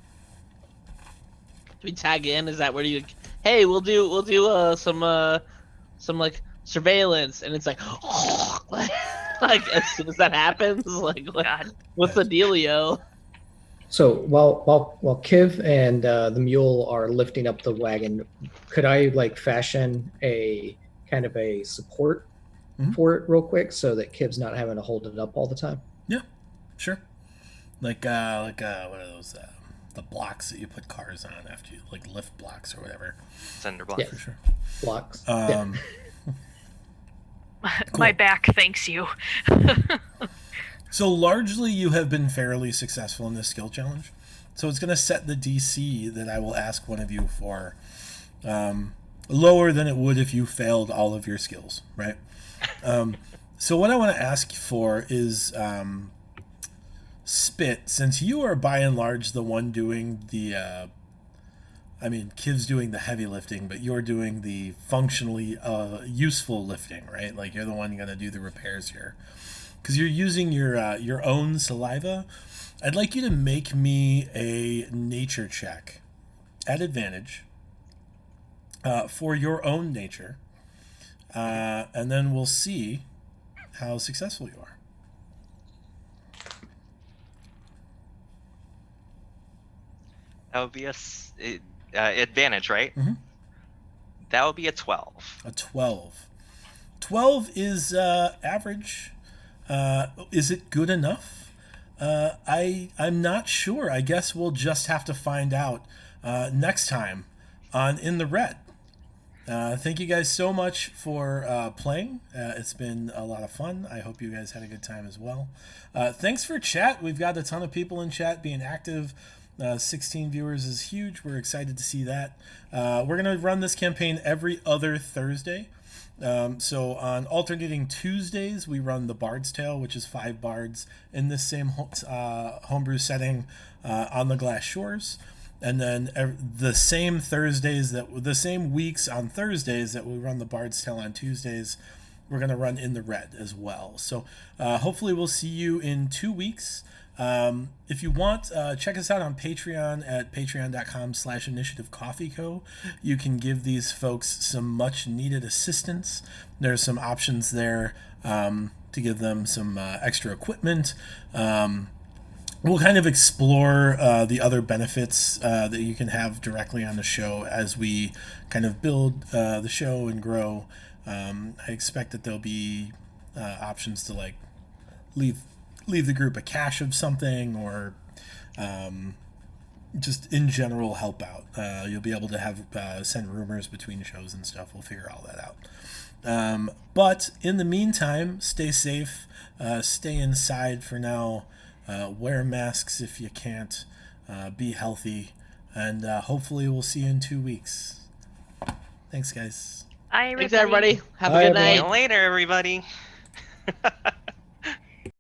we tag in? Is that where you? Hey, we'll do some like surveillance, and it's like, like as soon as that happens, like God. what's the dealio? So while Kiv and the mule are lifting up the wagon, could I like fashion a kind of a support for it real quick so that Kiv's not having to hold it up all the time? Yeah, sure. Like what are those? The blocks that you put cars on after you like lift blocks or whatever. Cinder blocks. Yeah. For sure. Blocks. My back thanks you. So largely you have been fairly successful in this skill challenge. So it's going to set the DC that I will ask one of you for lower than it would if you failed all of your skills, right? So what I want to ask for is Spit, since you are by and large the one doing the Kiv's doing the heavy lifting, but you're doing the functionally useful lifting, right? Like you're the one going to do the repairs here. Because you're using your own saliva. I'd like you to make me a nature check at advantage for your own nature. And then we'll see how successful you are. That would be advantage, right? Mhm. That would be a 12. A 12. 12 is average. Is it good enough? I'm not sure. I guess we'll just have to find out next time on In the Red. Thank you guys so much for playing. It's been a lot of fun. I hope you guys had a good time as well. Thanks for chat. We've got a ton of people in chat being active. 16 viewers is huge. We're excited to see that. We're going to run this campaign every other Thursday. So on alternating Tuesdays, we run the Bard's Tale, which is 5 bards in this same homebrew setting on the Glass Shores. And then the same weeks on Thursdays that we run the Bard's Tale on Tuesdays, we're going to run In the Red as well. So hopefully we'll see you in 2 weeks. If you want, check us out on Patreon at patreon.com/initiativecoffeeco. You can give these folks some much needed assistance. There's some options there to give them some extra equipment. We'll kind of explore the other benefits that you can have directly on the show as we kind of build the show and grow. I expect that there'll be options to like leave the group a cache of something, or just in general help out. You'll be able to have send rumors between shows and stuff. We'll figure all that out. But in the meantime, stay safe. Stay inside for now. Wear masks if you can't. Be healthy. And hopefully we'll see you in 2 weeks. Thanks, guys. Bye, everybody. Thanks, everybody. Have Bye, a good everyone. night. See you later, everybody.